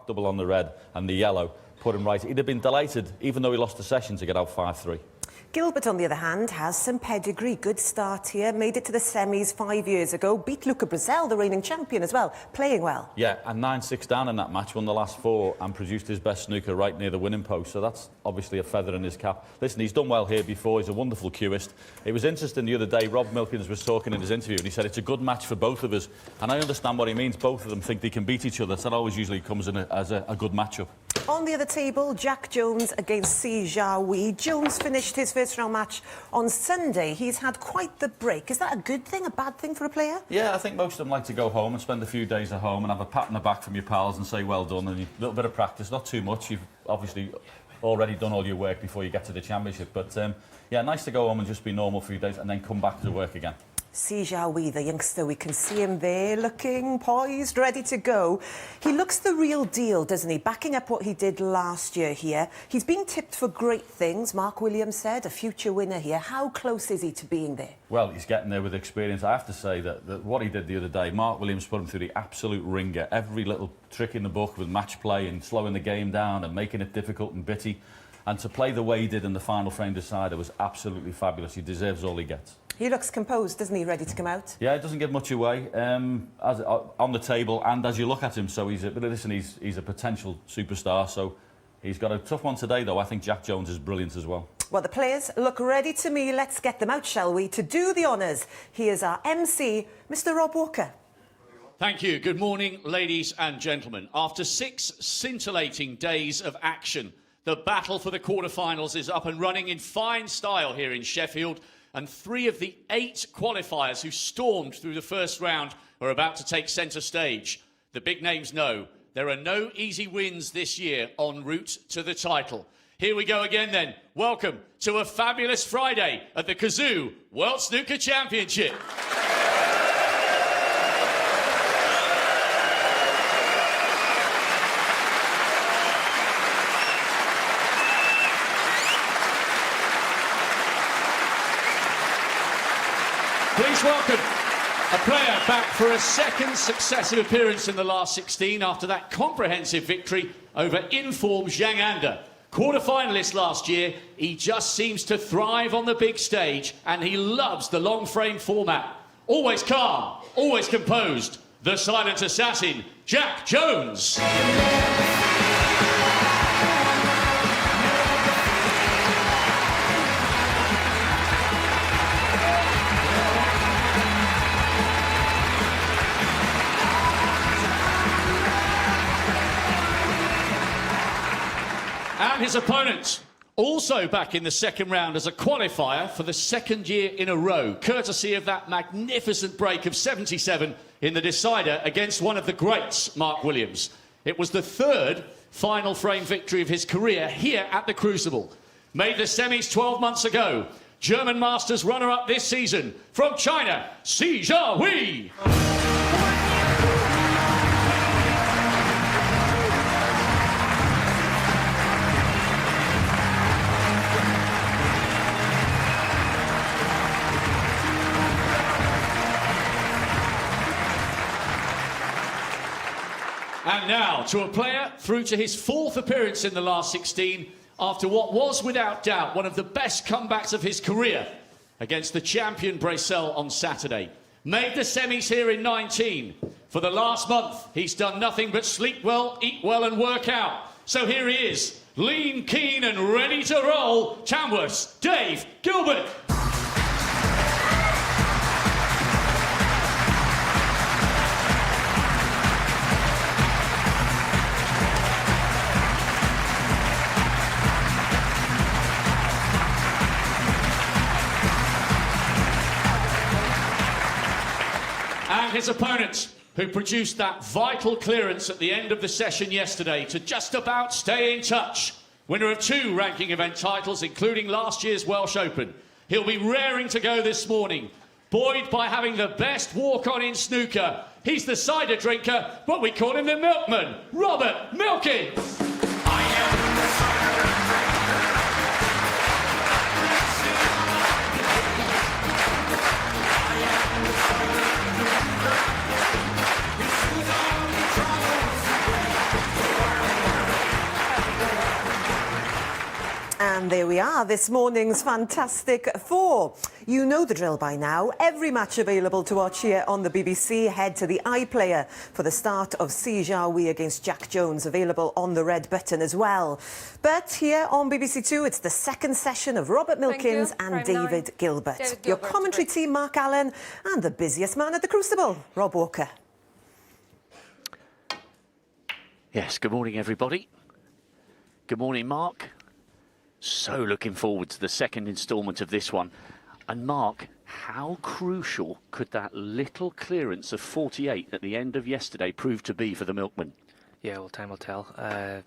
double on the red and the yellow put him right. He'd have been delighted, even though he lost the session, to get out 5-3. Gilbert, on the other hand, has some pedigree. Good start here. Made it to the semis 5 years ago. Beat Luca Brazil, the reigning champion, as well. Playing well. Yeah, and 9-6 down in that match, won the last 4 and produced his best snooker right near the winning post. So that's obviously a feather in his cap. Listen, he's done well here before. He's a wonderful cueist. It was interesting the other day, Rob Milkins was talking in his interview and he said it's a good match for both of us. And I understand what he means. Both of them think they can beat each other. So that always usually comes in as a good matchup. On the other table, Jack Jones against Si Jiahui. Jones finished his first round match on Sunday. He's had quite the break. Is that a good thing, a bad thing for a player? Yeah, I think most of them like to go home and spend a few days at home and have a pat on the back from your pals and say well done, and a little bit of practice, not too much. You've obviously already done all your work before you get to the championship, but yeah, nice to go home and just be normal for a few days and then come back to work again. Si Jiahui, the youngster, we can see him there, looking poised, ready to go. He looks the real deal, doesn't he? Backing up what he did last year here. He's been tipped for great things, Mark Williams said, a future winner here. How close is he to being there? Well, he's getting there with experience. I have to say that what he did the other day, Mark Williams put him through the absolute ringer. Every little trick in the book with match play and slowing the game down and making it difficult and bitty. And to play the way he did in the final frame decider was absolutely fabulous. He deserves all he gets. He looks composed, doesn't he, ready to come out? Yeah, it doesn't give much away on the table and as you look at him. So he's a potential superstar. So he's got a tough one today, though. I think Jack Jones is brilliant as well. Well, the players look ready to me. Let's get them out, shall we? To do the honours, here's our MC, Mr. Rob Walker. Thank you. Good morning, ladies and gentlemen. After 6 scintillating days of action, the battle for the quarterfinals is up and running in fine style here in Sheffield. And 3 of the 8 qualifiers who stormed through the first round are about to take centre stage. The big names know there are no easy wins this year en route to the title. Here we go again then. Welcome to a fabulous Friday at the Kazoo World Snooker Championship. Please welcome a player back for a second successive appearance in the last 16 after that comprehensive victory over in-form Zhang Anda. Quarter-finalist last year, he just seems to thrive on the big stage and he loves the long-frame format. Always calm, always composed, the silent assassin, Jack Jones. And his opponent, also back in the second round as a qualifier for the 2nd year in a row, courtesy of that magnificent break of 77 in the decider against one of the greats, Mark Williams. It was the 3rd final frame victory of his career here at the Crucible. Made the semis 12 months ago. German Masters runner-up this season from China, Si Jiahui. And now, to a player through to his 4th appearance in the last 16, after what was, without doubt, one of the best comebacks of his career against the champion Brazil on Saturday. Made the semis here in 19. For the last month, he's done nothing but sleep well, eat well and work out. So here he is, lean, keen and ready to roll, Tamworth's Dave Gilbert. And his opponent, who produced that vital clearance at the end of the session yesterday to just about stay in touch. Winner of 2 ranking event titles, including last year's Welsh Open. He'll be raring to go this morning, buoyed by having the best walk-on in snooker. He's the cider drinker, but we call him the milkman, Robert Milkins. And there we are, this morning's Fantastic Four. You know the drill by now. Every match available to watch here on the BBC. Head to the iPlayer for the start of Si Jawi against Jack Jones, available on the red button as well. But here on BBC Two, it's the second session of Robert Milkins and David Gilbert. Your commentary team, Mark Allen, and the busiest man at the Crucible, Rob Walker. Yes, good morning, everybody. Good morning, Mark. So looking forward to the second instalment of this one. And Mark, how crucial could that little clearance of 48 at the end of yesterday prove to be for the Milkman? Yeah, well, time will tell. It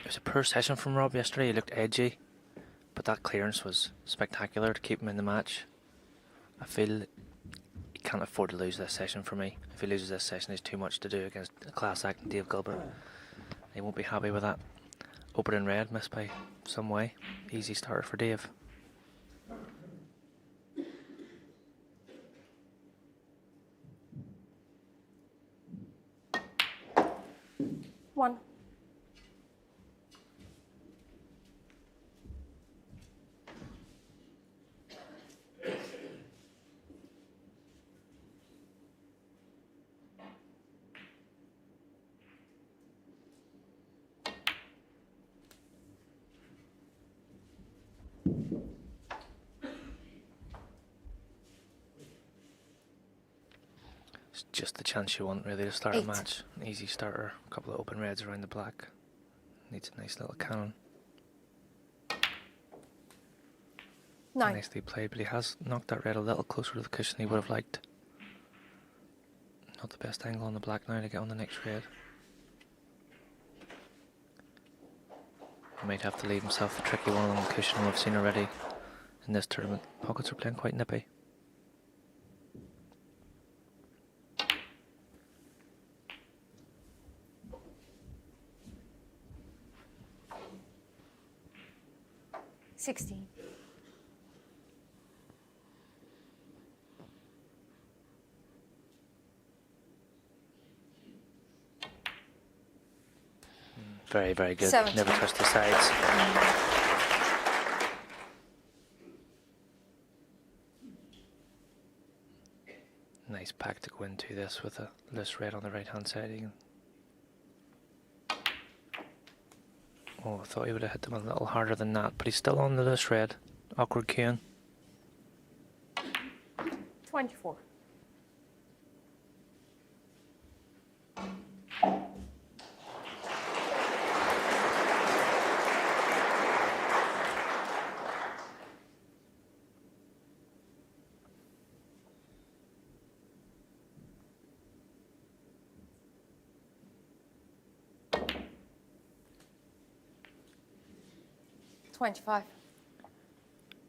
was a poor session from Rob yesterday. He looked edgy, but that clearance was spectacular to keep him in the match. I feel he can't afford to lose this session for me. If he loses this session, there's too much to do against a class act and Dave Gilbert. He won't be happy with that. Opening red, missed by some way. Easy starter for Dave. One. It's just the chance you want, really, to start a match. An easy starter, a couple of open reds around the black. Needs a nice little cannon. Nine. Nicely played, but he has knocked that red a little closer to the cushion than he would have liked. Not the best angle on the black now to get on the next red. He might have to leave himself a tricky one on the cushion we've seen already in this tournament. Pockets are playing quite nippy. $16. Very, very good. 17. Never touched the sides. Nice pack to go into this with a loose red on the right hand side. Oh, I thought he would have hit them a little harder than that, but he's still on the loose red. Awkward queuing. 24. $25.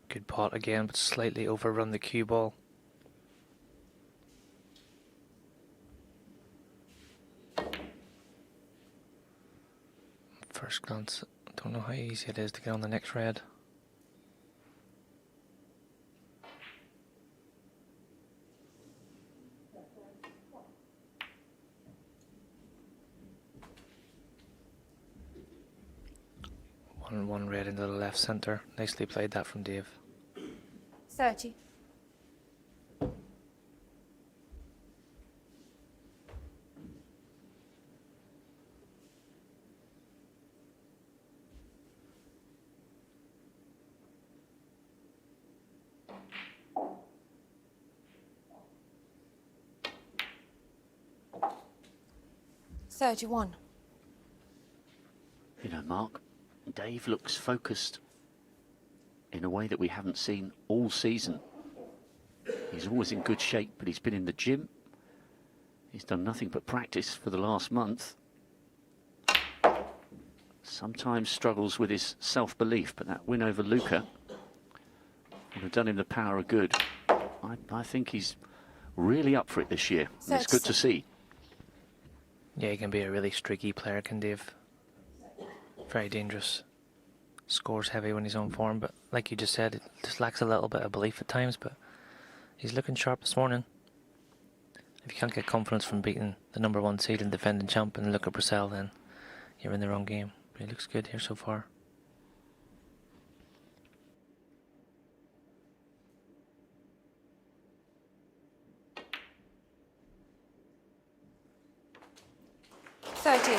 Good pot again, but slightly overrun the cue ball. First glance, I don't know how easy it is to get on the next red. One red into the left centre. Nicely played that from Dave. 30. $31. You know, Mark, Dave looks focused in a way that we haven't seen all season. He's always in good shape, but he's been in the gym. He's done nothing but practice for the last month. Sometimes struggles with his self-belief, but that win over Luca would have done him the power of good. I think he's really up for it this year, and it's good to see. Yeah, he can be a really streaky player, can Dave. Very dangerous. Scores heavy when he's on form, but like you just said, it just lacks a little bit of belief at times, but he's looking sharp this morning. If you can't get confidence from beating the #1 seed and defending champ and Luca Bracel, then you're in the wrong game. But he looks good here so far. 38.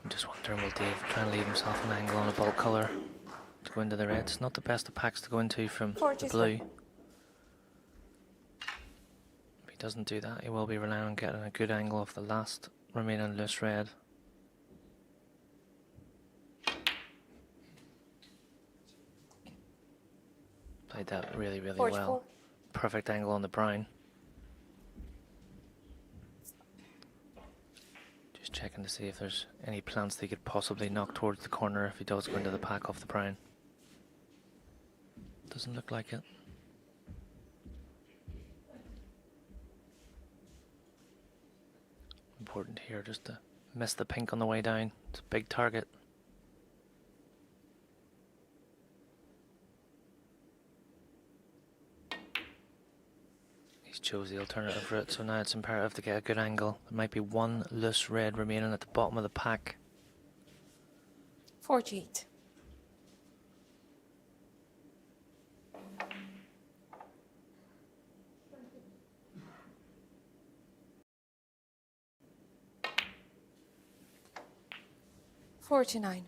I'm just wondering, will Dave try and leave himself an angle on a bulk colour to go into the red? It's not the best of packs to go into from the 43. blue. If he doesn't do that, he will be relying on getting a good angle off the last remaining loose red. Played that really, really 44. well. Perfect angle on the brown. Just checking to see if there's any plants that he could possibly knock towards the corner if he does go into the pack off the brown. Doesn't look like it. Important here just to miss the pink on the way down. It's a big target. He's chose the alternative route, so now it's imperative to get a good angle. There might be one loose red remaining at the bottom of the pack. 48. $49.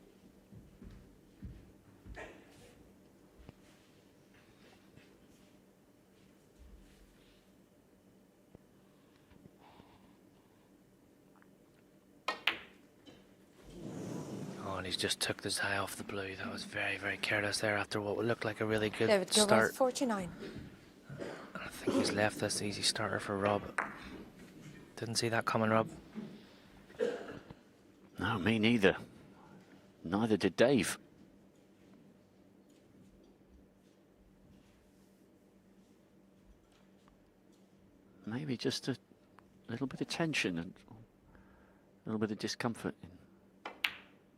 Oh, and he's just took his eye off the blue. That was very, very careless there after what would look like a really good David Gilbert, start. 49. I think he's left this easy starter for Rob. Didn't see that coming, Rob. No, me neither. Neither did Dave. Maybe just a little bit of tension and a little bit of discomfort in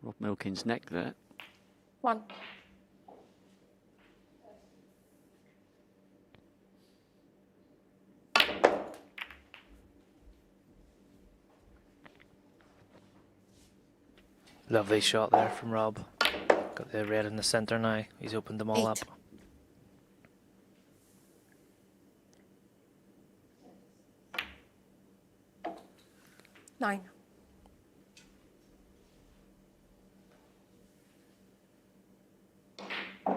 Rob Milkins' neck there. 1. Lovely shot there from Rob. Got the red in the centre now. He's opened them all 8. up. $9. I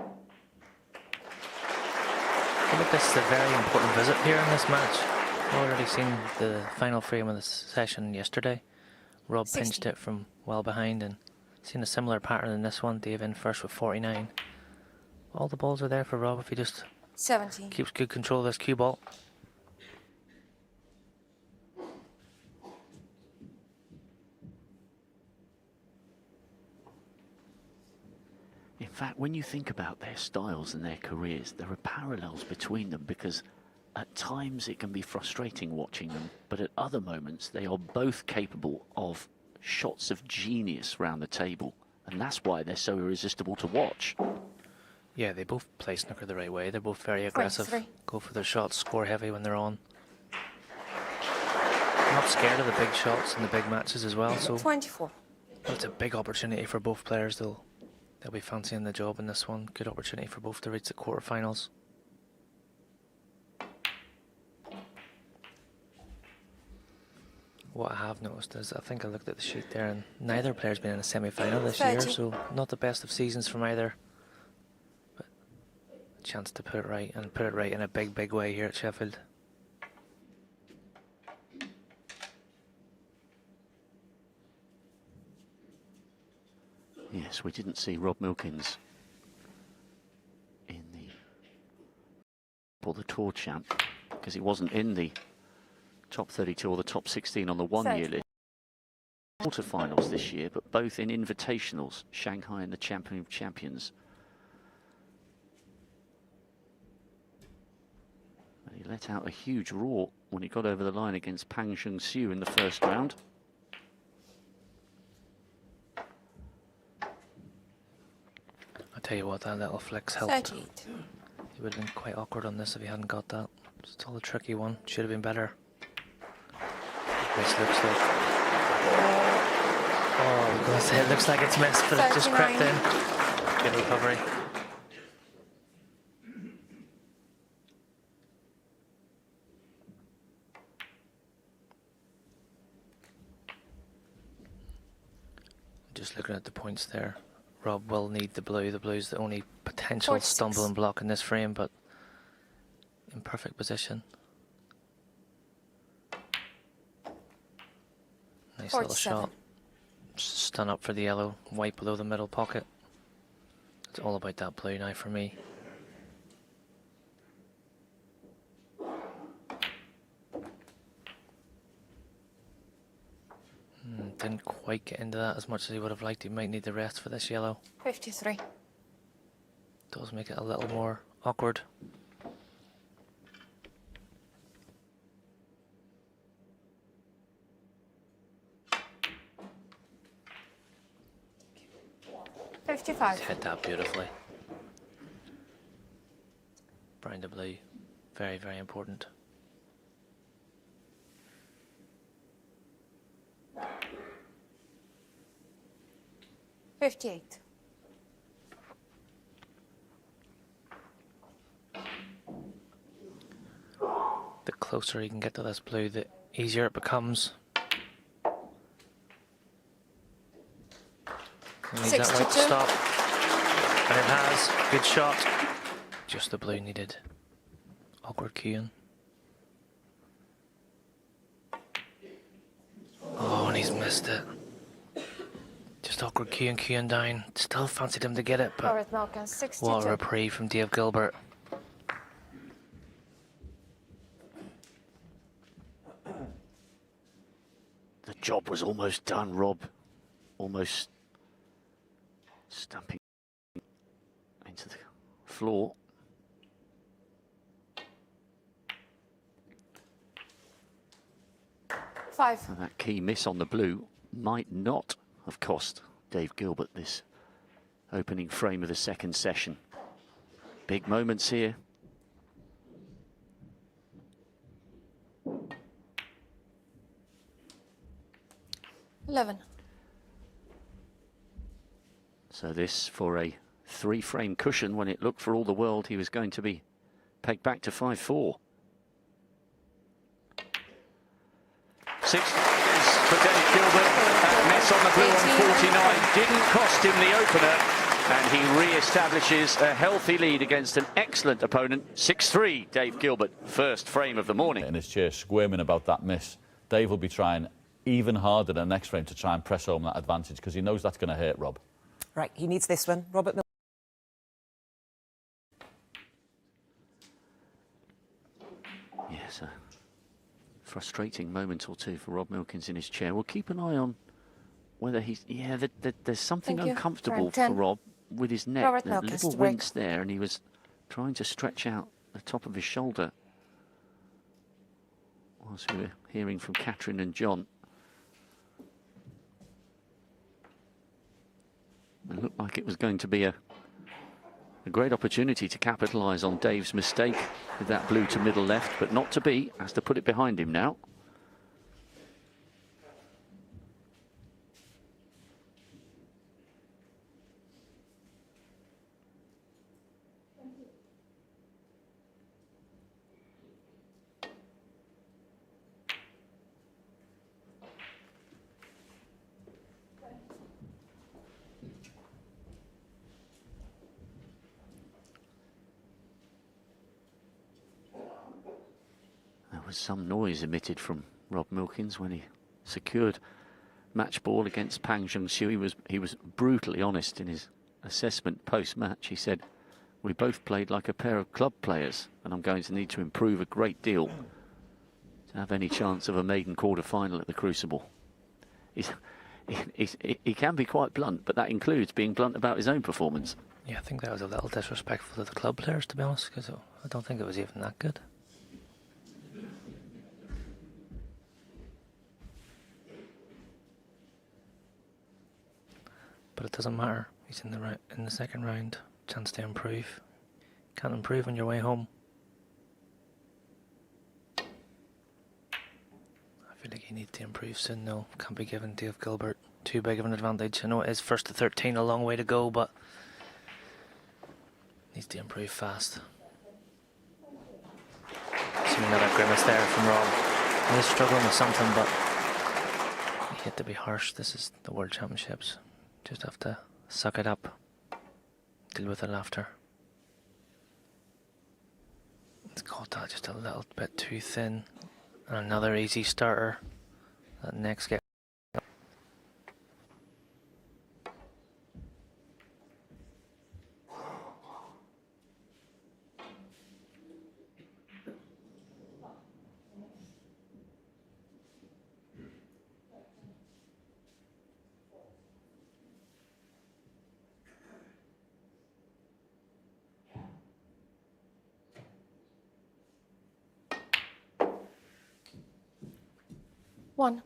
think this is a very important visit here in this match. I've already seen the final frame of the session yesterday. Rob 60. pinched it from well behind and seen a similar pattern in this one. Dave in first with 49. All the balls are there for Rob if he just 17. keeps good control of this cue ball. In fact, when you think about their styles and their careers, there are parallels between them because at times it can be frustrating watching them, but at other moments they are both capable of shots of genius round the table, and that's why they're so irresistible to watch. Yeah, they both play snooker the right way. They're both very aggressive. 23. Go for their shots, score heavy when they're on. Not scared of the big shots and the big matches as well, so 24. it's a big opportunity for both players. They'll be fancying the job in this one. Good opportunity for both to reach the quarterfinals. What I have noticed is, I think I looked at the sheet there, and neither player's been in a semi-final this year, 30. so not the best of seasons from either. But a chance to put it right, and put it right in a big, big way here at Sheffield. Yes, we didn't see Rob Milkins in the tour champ because he wasn't in the top 32 or the top 16 on the one-year list. Quarterfinals this year, but both in invitationals, Shanghai and the Champion of Champions. And he let out a huge roar when he got over the line against Pang Sheng-Siu in the first round. I Tell you what, that little flick's helped. 38. He would have been quite awkward on this if he hadn't got that. Still a tricky one. Should have been better. This looks like... Oh, I was going to say it looks like it's missed, but it just crept in. Good recovery. Just looking at the points there. Rob will need the blue. The blue's the only potential 46. stumbling block in this frame, but in perfect position. Nice little 47. shot. Stun up for the yellow, white below the middle pocket. It's all about that blue now for me. Didn't quite get into that as much as he would have liked. He might need the rest for this yellow. 53. Does make it a little more awkward. He's 55. hit that beautifully. Brown to blue. Very, very important. $58. The closer he can get to this blue, the easier it becomes. He needs that white to 62. stop. And it has. Good shot. Just the blue needed. Awkward queuing. Oh, and he's missed it. Just awkward queuing down. Still fancied him to get it, but Robert Milkins, 62. what a reprieve from Dave Gilbert. The job was almost done, Rob. Almost stamping into the floor. Five. And that key miss on the blue might not have cost Dave Gilbert this opening frame of the second session. Big moments here. $11. So this for a three-frame cushion when it looked for all the world he was going to be pegged back to 5-4. 6 for Dave Gilbert. That miss on the blue on 49 didn't cost him the opener, and he re-establishes a healthy lead against an excellent opponent. 6-3, Dave Gilbert, first frame of the morning. In his chair, squirming about that miss. Dave will be trying even harder the next frame to try and press home that advantage because he knows that's going to hurt Rob. Right, he needs this one. Robert Milkins. Yes, a frustrating moment or two for Rob Milkins in his chair. We'll keep an eye on whether he's... Yeah, there's something Thank you. uncomfortable Round for 10. Rob with his neck. Robert A Milkins little to break. wince there, and he was trying to stretch out the top of his shoulder. Whilst we were hearing from Catherine and John. It looked like it was going to be a great opportunity to capitalise on Dave's mistake with that blue to middle left, but not to be. Has to put it behind him now. There was some noise emitted from Rob Milkins when he secured match ball against Pang Junxiu. He was brutally honest in his assessment post-match. He said, "We both played like a pair of club players, and I'm going to need to improve a great deal to have any chance of a maiden quarter-final at the Crucible." He can be quite blunt, but that includes being blunt about his own performance. Yeah, I think that was a little disrespectful to the club players, to be honest, because I don't think it was even that good. But it doesn't matter. He's in the second round. chance to improve. Can't improve on your way home. I feel like you need to improve soon though. Can't be giving Dave Gilbert too big of an advantage. I know it is first to 13, a long way to go, but needs to improve fast. See another grimace there from Rob. He is struggling with something, but you hate to be harsh. This is the World Championships. Just have to suck it up. Deal with it after. It's caught that just a little bit too thin. And another easy starter. That next get. One.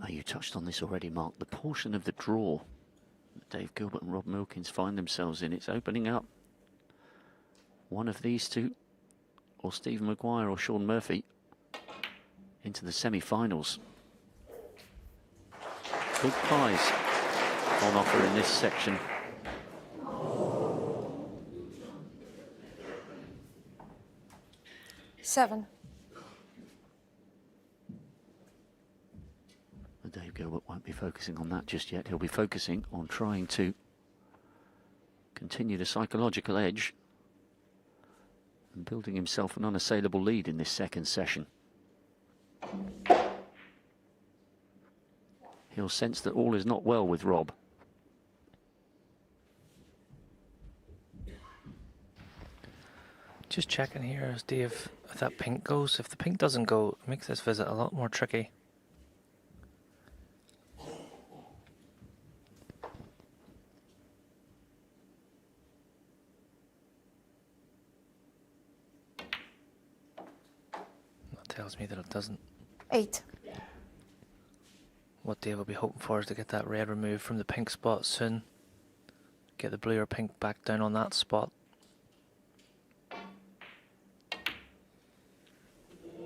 You touched on this already, Mark. The portion of the draw that Dave Gilbert and Rob Milkins find themselves in, it's opening up. One of these two, or Stephen Maguire or Sean Murphy, into the semi-finals. Big prize on offer in this section. Seven. Dave Gilbert won't be focusing on that just yet. He'll be focusing on trying to continue the psychological edge and building himself an unassailable lead in this second session. He'll sense that all is not well with Rob. Just checking here as Dave, if that pink goes. If the pink doesn't go, it makes this visit a lot more tricky. Tells me that it doesn't. 8. What Dave will be hoping for is to get that red removed from the pink spot soon. Get the blue or pink back down on that spot.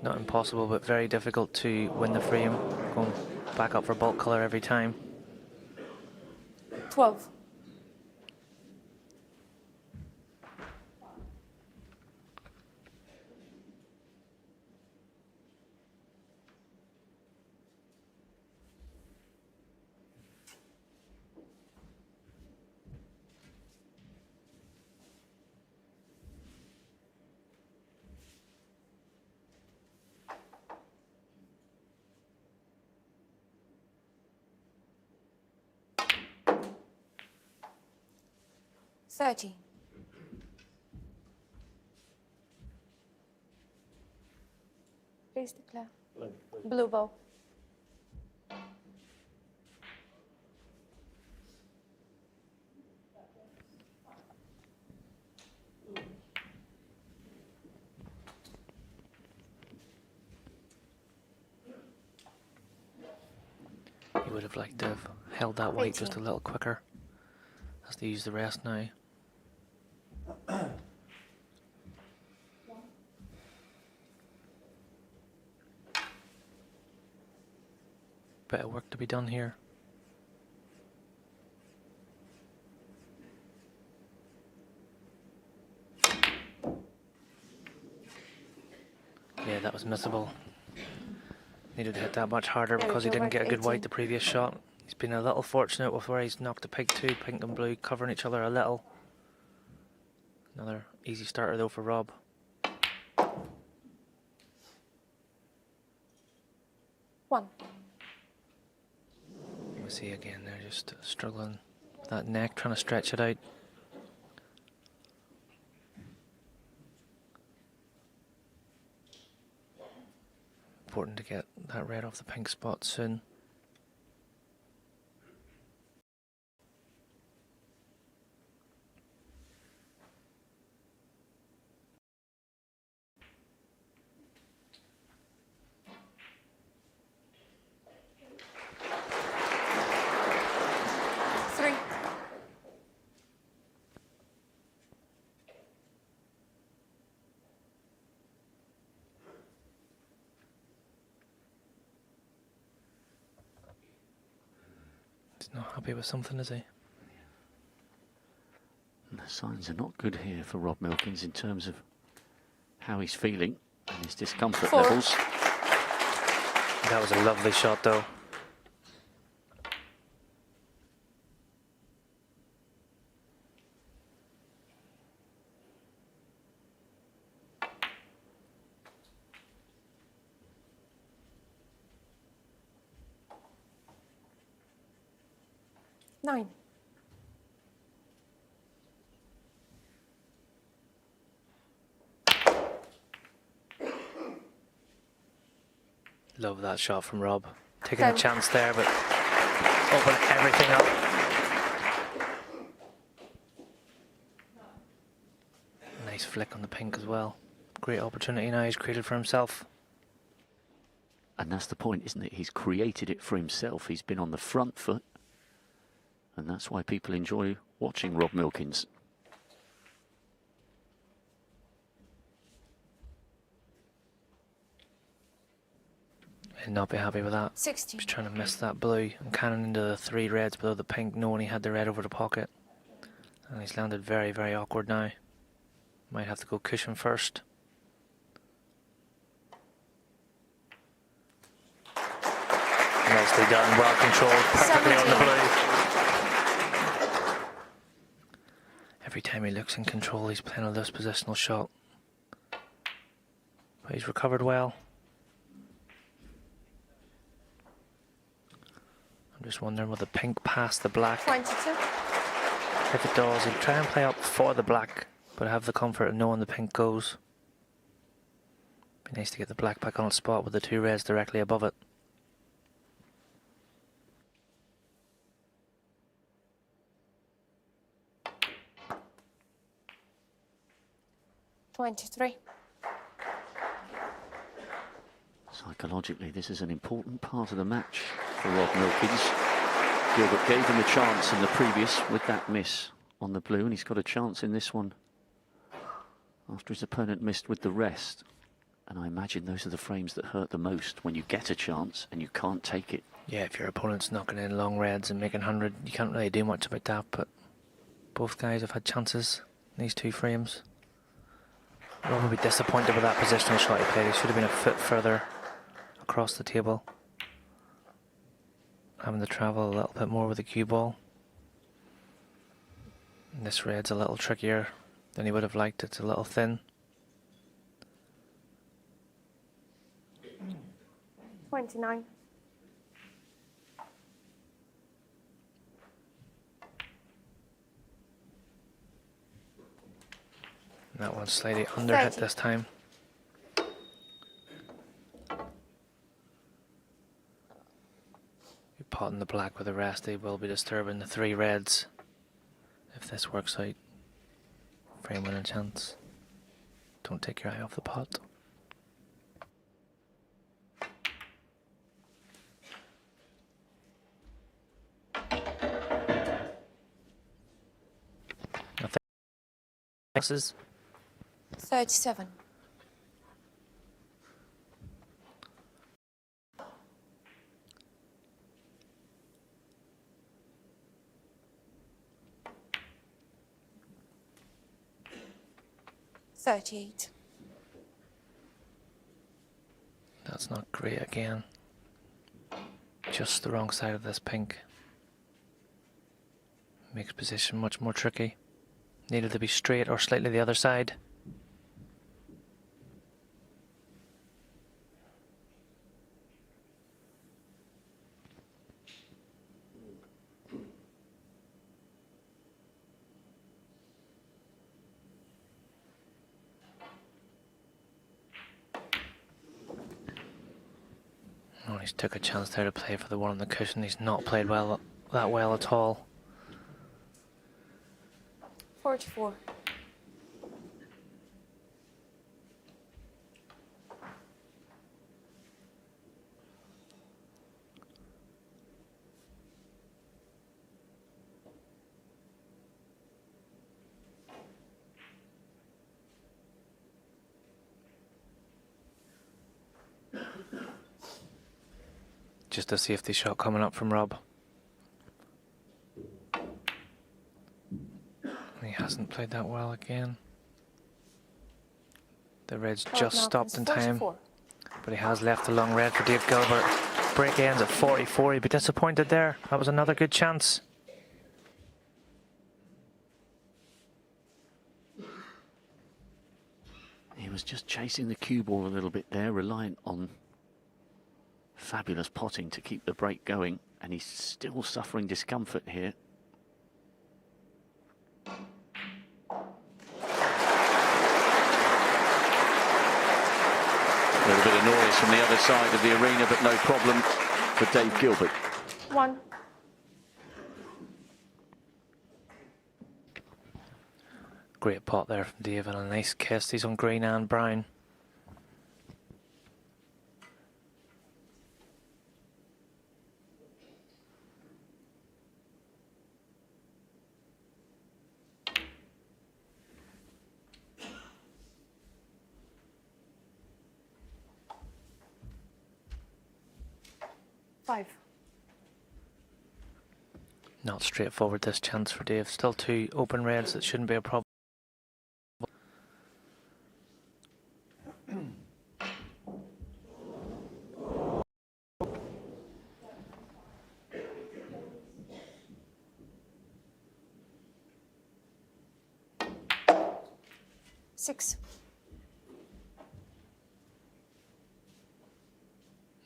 Not impossible, but very difficult to win the frame. Going back up for bulk colour every time. 12. Thirty. Please declare. Blue ball. He would have liked to have held that white just a little quicker. Has to use the rest now. Bit of work to be done here. Yeah, that was missable. Needed to hit that much harder because he didn't get a good white the previous shot. He's been a little fortunate with where he's knocked the pig to. Pink and blue covering each other a little. Another easy starter though for Rob. One. We see again they're just struggling with that neck, trying to stretch it out. Important to get that red off the pink spot soon. He's not happy with something, is he? And the signs are not good here for Rob Milkins in terms of how he's feeling and his discomfort 4. levels. That was a lovely shot, though. Nine. Love that shot from Rob. Taking a 10. chance there, but open everything up. Nice flick on the pink as well. Great opportunity now he's created for himself. And that's the point, isn't it? He's created it for himself. He's been on the front foot. And that's why people enjoy watching Rob Milkins. He'd not be happy with that. 16. He's trying to miss that blue and cannon into the 3 reds below the pink, knowing he had the red over the pocket. And he's landed very, very awkward now. Might have to go cushion first. Nicely done, well controlled, perfectly on the 17. blue. Every time he looks in control, he's playing a loose positional shot. But he's recovered well. I'm just wondering, will the pink pass the black? 22. If it does, he'll try and play up for the black, but have the comfort of knowing the pink goes. Be nice to get the black back on its spot with the 2 reds directly above it. $23. Psychologically, this is an important part of the match for Rob Milkins. Gilbert gave him a chance in the previous with that miss on the blue, and he's got a chance in this one after his opponent missed with the rest. And I imagine those are the frames that hurt the most, when you get a chance and you can't take it. Yeah, if your opponent's knocking in long reds and making 100, you can't really do much about that, but both guys have had chances in these 2 frames. Rob will be disappointed with that positional shot he played. He should have been a foot further across the table. Having to travel a little bit more with the cue ball. And this red's a little trickier than he would have liked. It's a little thin. 29. And that one's slightly under hit 30. this time. You're potting the black with the rest. They will be disturbing the 3 reds if this works out. Frame winning chance. Don't take your eye off the pot. I think this is 37. $38. That's not great again. Just the wrong side of this pink. Makes position much more tricky. Needed to be straight or slightly the other side. Oh, he's took a chance there to play for the one on the cushion. He's not played that well at all. 44. Just a safety shot coming up from Rob. hasn't played that well again. The red's Card just Milkins, stopped in time, 44. but he has left a long red for Dave Gilbert. Break ends at 44. He'd be disappointed there. That was another good chance. He was just chasing the cue ball a little bit there, reliant on fabulous potting to keep the break going, and he's still suffering discomfort here. A little bit of noise from the other side of the arena, but no problem for Dave Gilbert. 1. Great pot there from Dave and a nice kiss. He's on green and brown. Five. Not straightforward this chance for Dave. Still 2 open reds. That shouldn't be a problem. Six.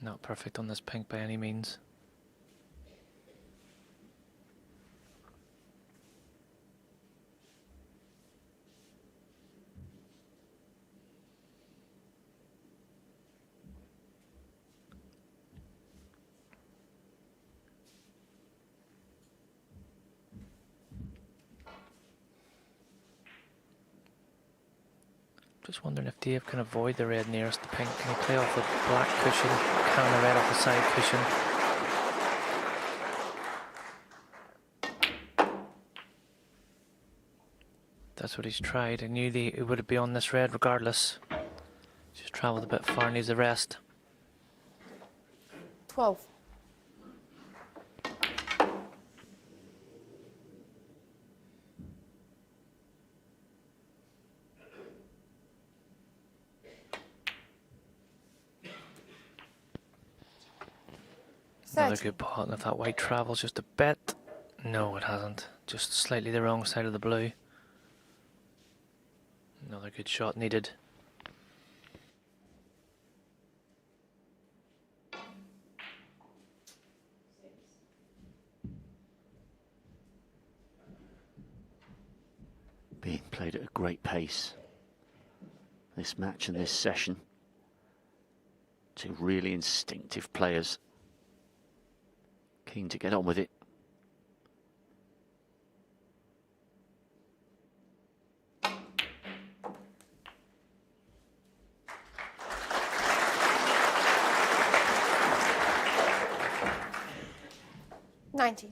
Not perfect on this pink by any means. Just wondering if Dave can avoid the red nearest the pink. Can he play off the black cushion? Can the red off the side cushion? That's what he's tried. I knew he would be on this red regardless. Just travelled a bit far, needs the rest. 12. Another 30. good pot, and if that white travels just a bit. No, it hasn't. Just slightly the wrong side of the blue. Another good shot needed. Being played at a great pace. This match and this session. 2 really instinctive players. Keen to get on with it. $90.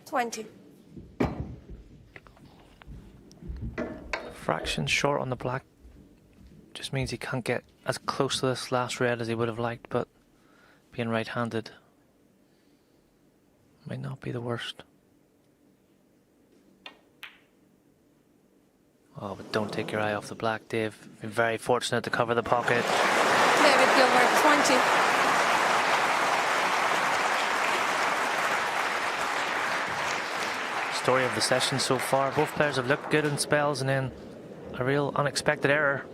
$20. Fraction short on the black. Just means he can't get as close to this last red as he would have liked, but being right-handed might not be the worst. Oh, but don't take your eye off the black, Dave. Been very fortunate to cover the pocket. David Gilbert, 20. Story of the session so far. Both players have looked good in spells and then a real unexpected error.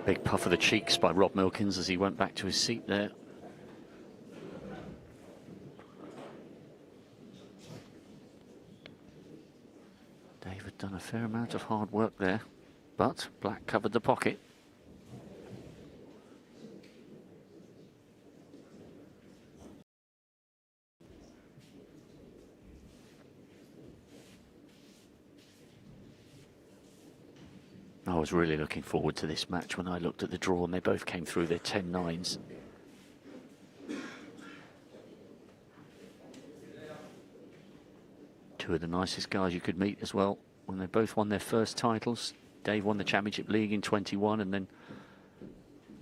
Big puff of the cheeks by Rob Milkins as he went back to his seat there. David done a fair amount of hard work there, but black covered the pocket. I was really looking forward to this match when I looked at the draw, and they both came through their 10-9s. Two of the nicest guys you could meet as well when they both won their first titles. Dave won the Championship League in 21, and then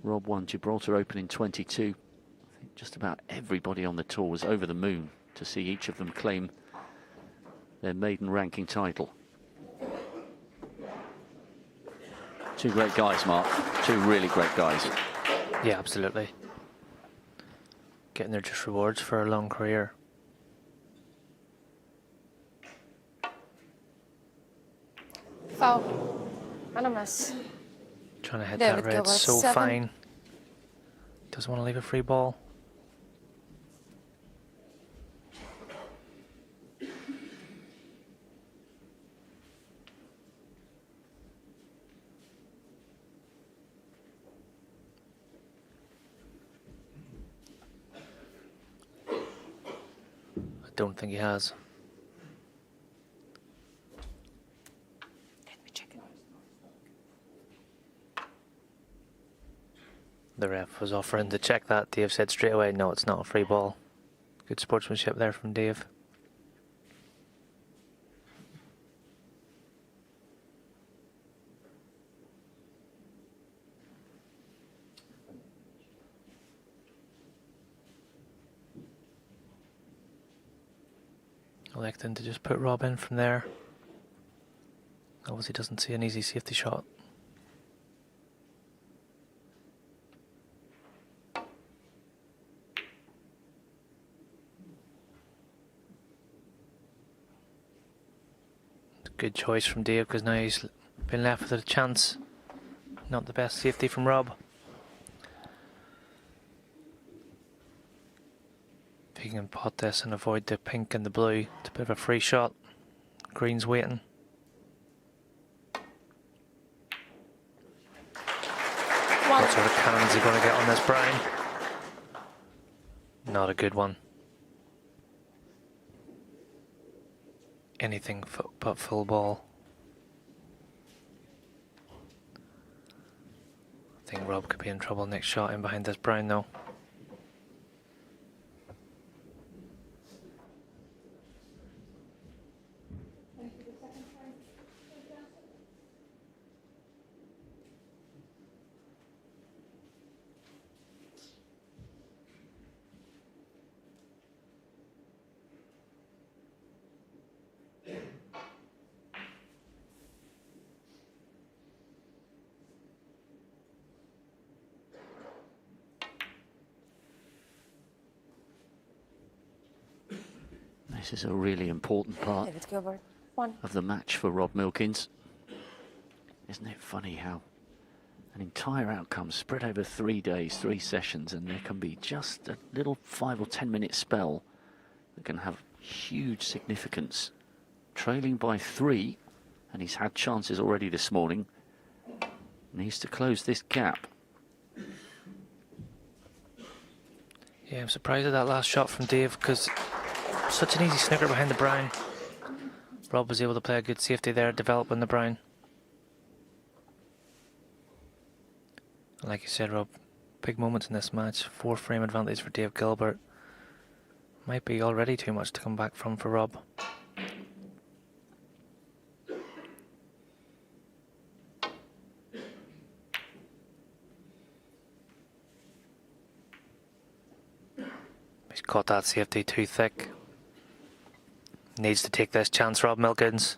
Rob won Gibraltar Open in 22. I think just about everybody on the tour was over the moon to see each of them claim their maiden ranking title. Two great guys, Mark. Two really great guys. Yeah, absolutely. Getting their just rewards for a long career. Foul. And a miss. Trying to hit David that red Gilbert, so 7. fine. Doesn't want to leave a free ball. I don't think he has. Let me check it. The ref was offering to check that. Dave said straight away, no, it's not a free ball. Good sportsmanship there from Dave. Electing to just put Rob in from there. Obviously doesn't see an easy safety shot. Good choice from Dave, because now he's been left with a chance. Not the best safety from Rob. If he can pot this and avoid the pink and the blue, it's a bit of a free shot. Green's waiting. One. What sort of cannons is he going to get on this brown? Not a good one. Anything but full ball. I think Rob could be in trouble next shot in behind this brown though. This is a really important part David Gilbert. 1. of the match for Rob Milkins. Isn't it funny how an entire outcome spread over 3 days, 3 sessions, and there can be just a little 5 or 10 minute spell that can have huge significance. Trailing by 3, and he's had chances already this morning. Needs to close this gap. Yeah, I'm surprised at that last shot from Dave, because such an easy snooker behind the brown. Rob was able to play a good safety there, developing the brown. Like you said, Rob, big moments in this match. 4 frame advantage for Dave Gilbert. Might be already too much to come back from for Rob. He's caught that safety too thick. Needs to take this chance, Rob Milkins.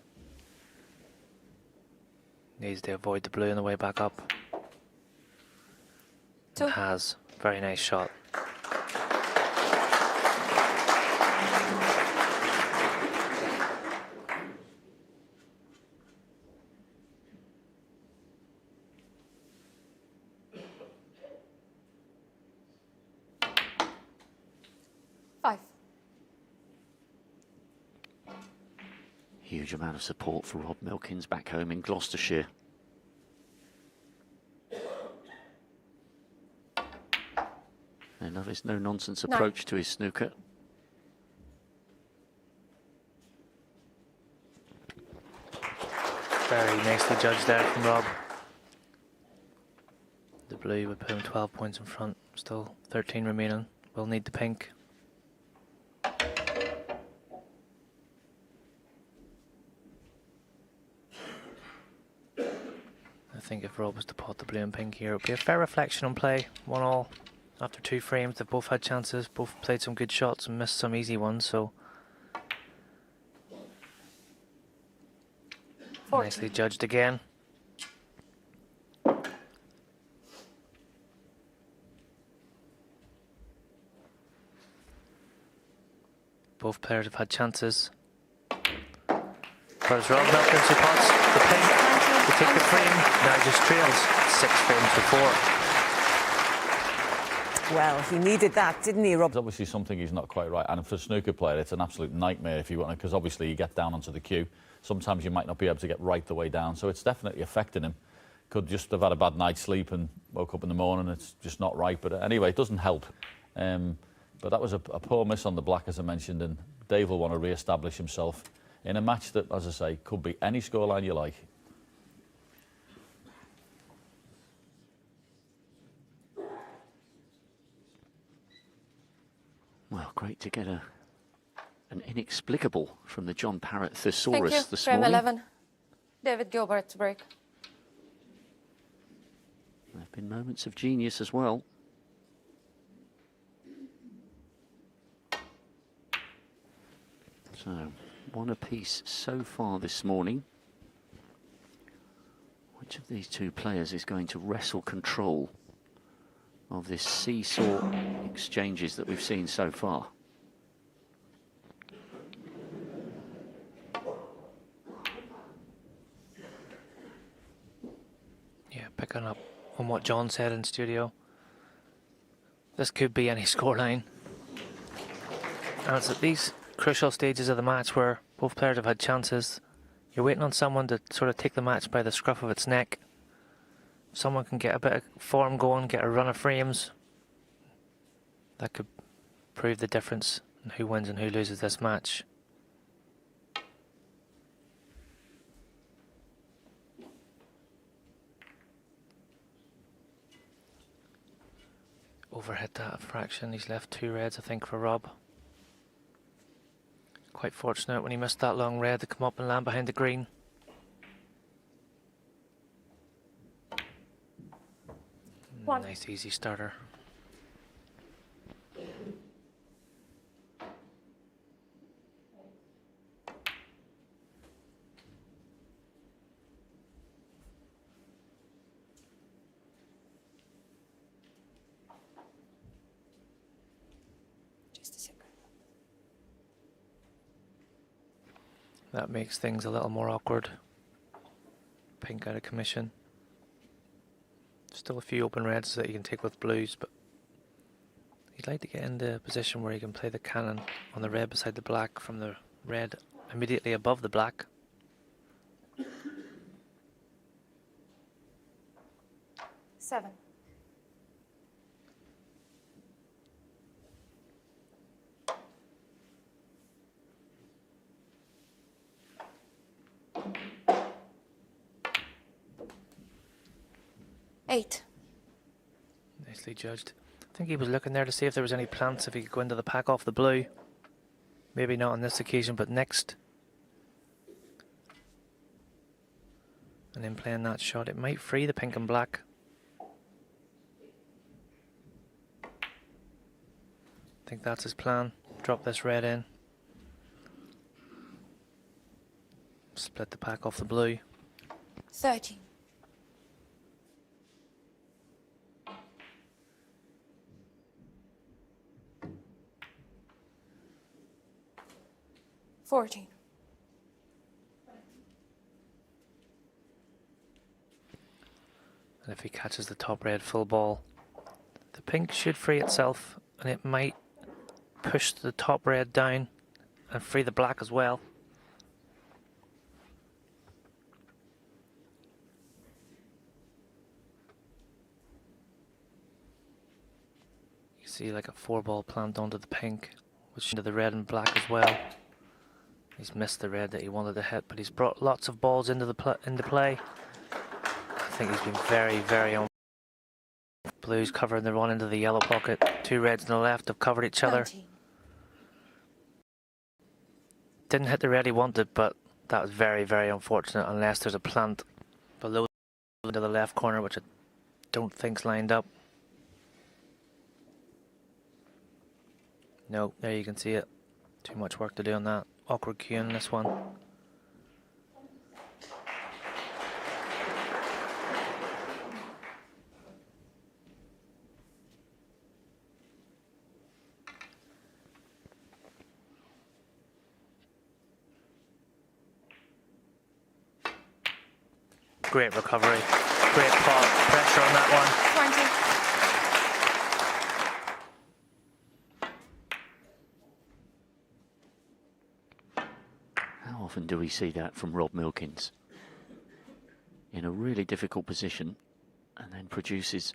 Needs to avoid the blue on the way back up. 2. Has. Very nice shot. Huge amount of support for Rob Milkins back home in Gloucestershire. I love his no-nonsense approach to his snooker. Very nicely judged there from Rob. blue would put him 12 points in front. Still 13 remaining. We'll need the pink. I think if Rob was to pot the blue and pink here, it would be a fair reflection on play. 1-all after 2 frames. They've both had chances, both played some good shots and missed some easy ones, so 14. nicely judged again. Both players have had chances. Whereas Rob Milkins who pots the pink to take the frame, now just trails 6 frames to 4. Well, he needed that, didn't he, Rob? It's obviously something he's not quite right. And for a snooker player, it's an absolute nightmare if you want to, because obviously you get down onto the cue. Sometimes you might not be able to get right the way down. So it's definitely affecting him. Could just have had a bad night's sleep and woke up in the morning. It's just not right. But anyway, it doesn't help. But that was a poor miss on the black, as I mentioned. And Dave will want to re-establish himself in a match that, as I say, could be any scoreline you like. Well, great to get an inexplicable from the John Parrott Thank thesaurus you. this Frame morning. 11. David Gilbert to break. There have been moments of genius as well. So, 1 apiece so far this morning. Which of these 2 players is going to wrestle control of this seesaw exchanges that we've seen so far? Yeah, picking up on what John said in studio. This could be any scoreline. And it's at these crucial stages of the match where both players have had chances. You're waiting on someone to sort of take the match by the scruff of its neck. Someone can get a bit of form going, get a run of frames. That could prove the difference in who wins and who loses this match. Overhit that a fraction. He's left 2 reds, I think, for Rob. Quite fortunate when he missed that long red to come up and land behind the green. Nice easy starter. Just a second. That makes things a little more awkward. Pink out of commission. Still a few open reds that you can take with blues, but he'd like to get into a position where he can play the cannon on the red beside the black from the red immediately above the black. Seven. Eight. Nicely judged. I think he was looking there to see if there was any plants, if he could go into the pack off the blue. Maybe not on this occasion, but next. And in playing that shot, it might free the pink and black. I think that's his plan. Drop this red in. Split the pack off the blue. 13. $14. And if he catches the top red full ball, the pink should free itself, and it might push the top red down and free the black as well. You see like a 4-ball plant onto the pink, which into the red and black as well. He's missed the red that he wanted to hit, but he's brought lots of balls into play. I think he's been very, very Blues covering the run into the yellow pocket. Two reds on the left have covered each other. 19. Didn't hit the red he wanted, but that was very, very unfortunate unless there's a plant below into the left corner, which I don't think's lined up. No, there you can see it. Too much work to do on that. Awkward cue in this one. Great recovery. Great pot. Pressure on that one. 20. How often do we see that from Rob Milkins? In a really difficult position, and then produces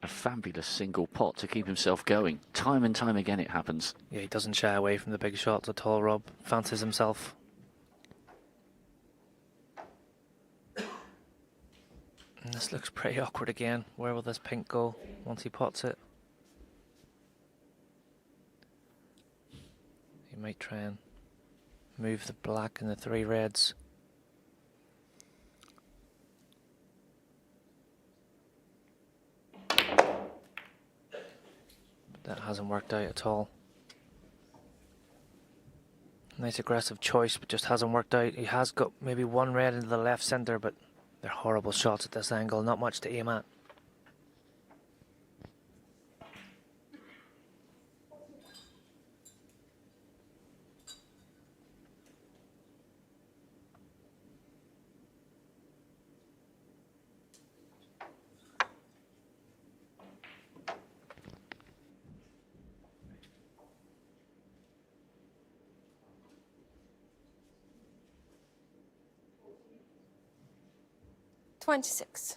a fabulous single pot to keep himself going. Time and time again it happens. Yeah, he doesn't shy away from the big shots at all, Rob. Fancies himself. And this looks pretty awkward again. Where will this pink go once he pots it? He might try and move the black and the three reds. But that hasn't worked out at all. Nice aggressive choice, but just hasn't worked out. He has got maybe one red into the left centre, but they're horrible shots at this angle, not much to aim at. $26.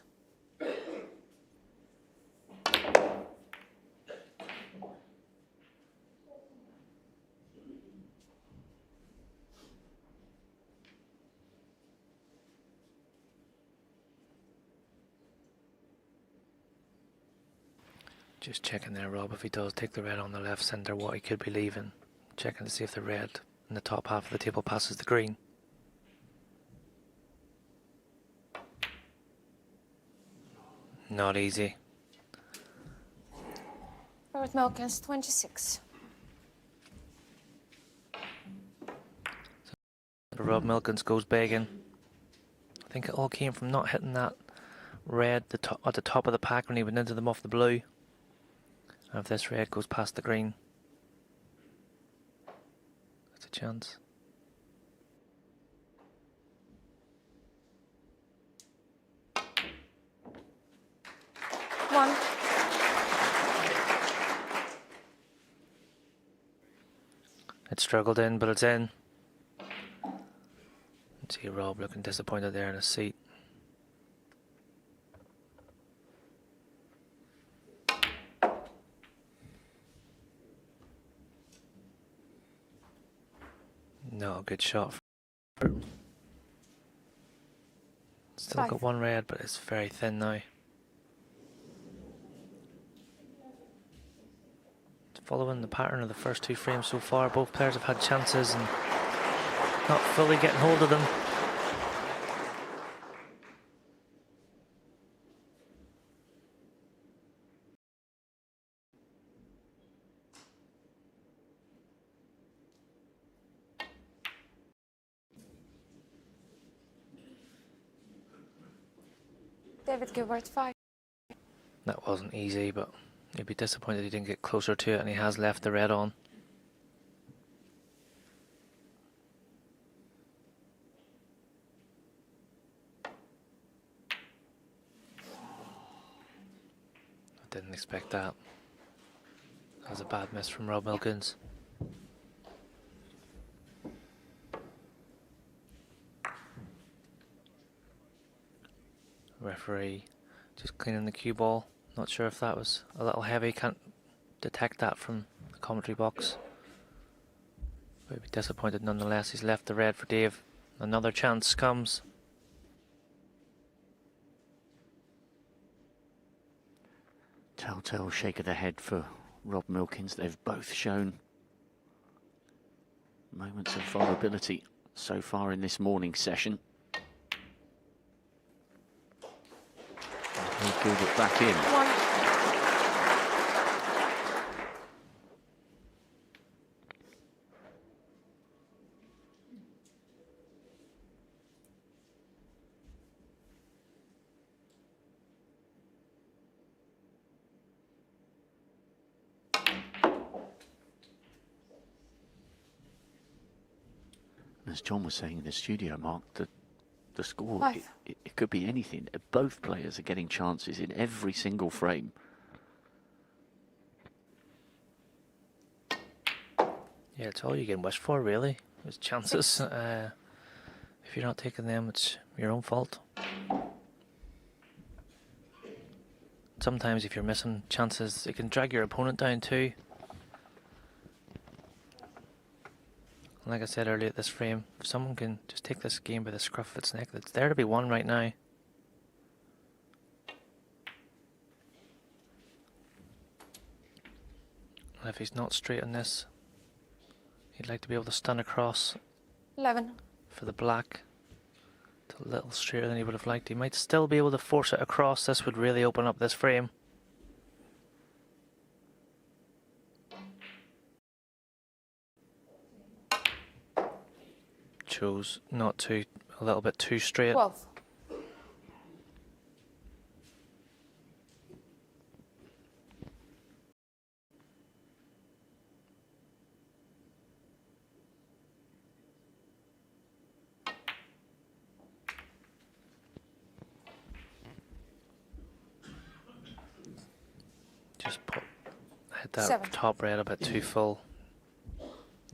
Just checking there, Rob, if he does take the red on the left centre, what he could be leaving. Checking to see if the red in the top half of the table passes the green. Not easy. Robert Milkins, 26. Rob Milkins goes begging. I think it all came from not hitting that red at the top of the pack when he went into them off the blue. And if this red goes past the green, that's a chance. One. It struggled in, but it's in. See Rob looking disappointed there in his seat. No, good shot. Still got one red, but it's very thin now. Following the pattern of the first two frames so far, both players have had chances and not fully getting hold of them. David Gilbert, 5. That wasn't easy, but he'd be disappointed he didn't get closer to it, and he has left the red on. I didn't expect that. That was a bad miss from Rob Milkins. Referee just cleaning the cue ball. Not sure if that was a little heavy. Can't detect that from the commentary box. But he'd be disappointed nonetheless. He's left the red for Dave. Another chance comes. Telltale shake of the head for Rob Milkins. They've both shown moments of vulnerability so far in this morning session. And Gilbert back in. One. As John was saying in the studio, Mark, the score, Five. it could be anything. Both players are getting chances in every single frame. Yeah, it's all you can wish for, really. It's chances. If you're not taking them, it's your own fault. Sometimes if you're missing chances, it can drag your opponent down too. Like I said earlier, at this frame, if someone can just take this game by the scruff of its neck, it's there to be won right now. And if he's not straight on this, he'd like to be able to stun across 11. for the black. It's a little straighter than he would have liked. He might still be able to force it across. This would really open up this frame. Chose not to, a little bit too straight. 12. Just hit that 7. top red a bit too full.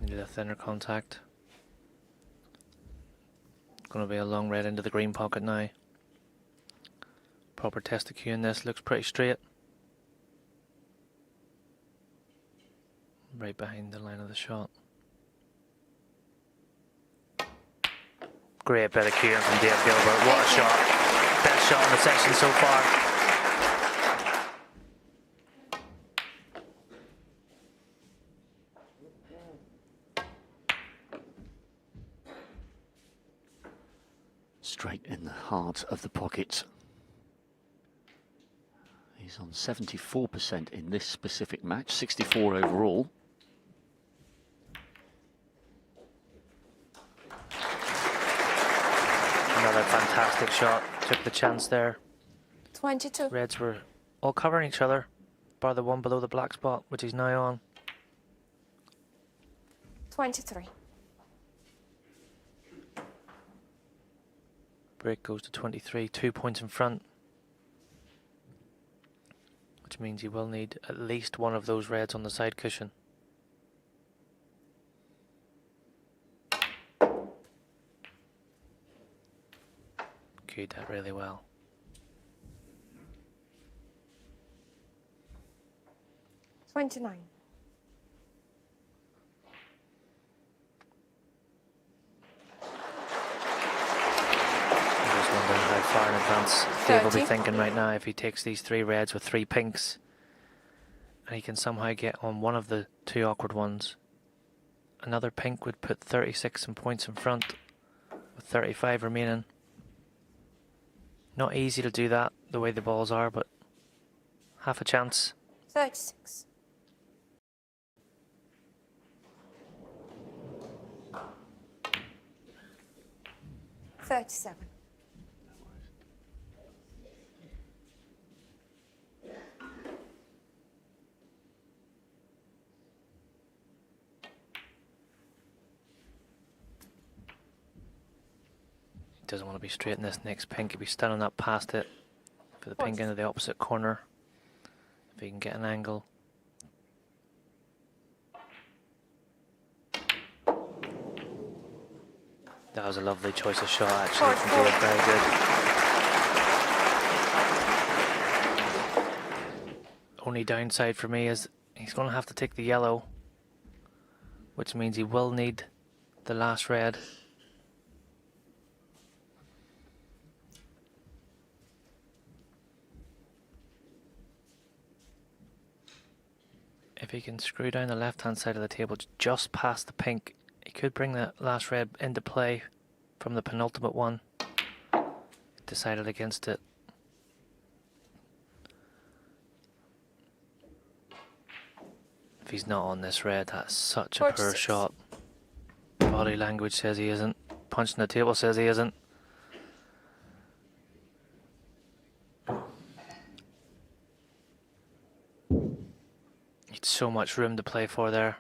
Needed a thinner contact. Going to be a long red into the green pocket now. Proper test of cue in this, looks pretty straight. Right behind the line of the shot. Great bit of cueing from Dave Gilbert. What a shot. Best shot in the section so far. Straight in the heart of the pocket. He's on 74% in this specific match, 64 overall. Another fantastic shot. Took the chance there. 22. Reds were all covering each other, bar the one below the black spot, which he's now on. 23. Break goes to 23, 2 points in front. Which means he will need at least one of those reds on the side cushion. Cued that really well. $29. I'm just wondering how far in advance Dave will be 30. thinking right now if he takes these 3 reds with 3 pinks and he can somehow get on one of the 2 awkward ones. Another pink would put 36 in points in front with 35 remaining. Not easy to do that the way the balls are, but half a chance. 36. $37. Doesn't want to be straight in this next pink. He'll be standing up past it for the pink into the opposite corner. If he can get an angle. That was a lovely choice of shot actually from Dave. Very good. Only downside for me is he's going to have to take the yellow, which means he will need the last red. he can screw down the left-hand side of the table just past the pink, he could bring the last red into play from the penultimate one. Decided against it. If he's not on this red, that's such a poor 46. shot. Body language says he isn't. Punching the table says he isn't. He'd so much room to play for there.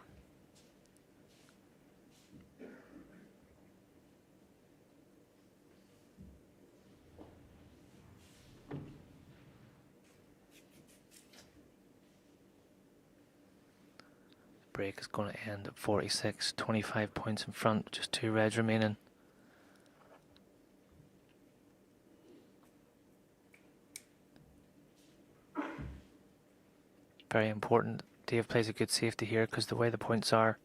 Break is going to end at 46, 25 points in front, just 2 reds remaining. Very important. Dave plays a good safety here because the way the points are,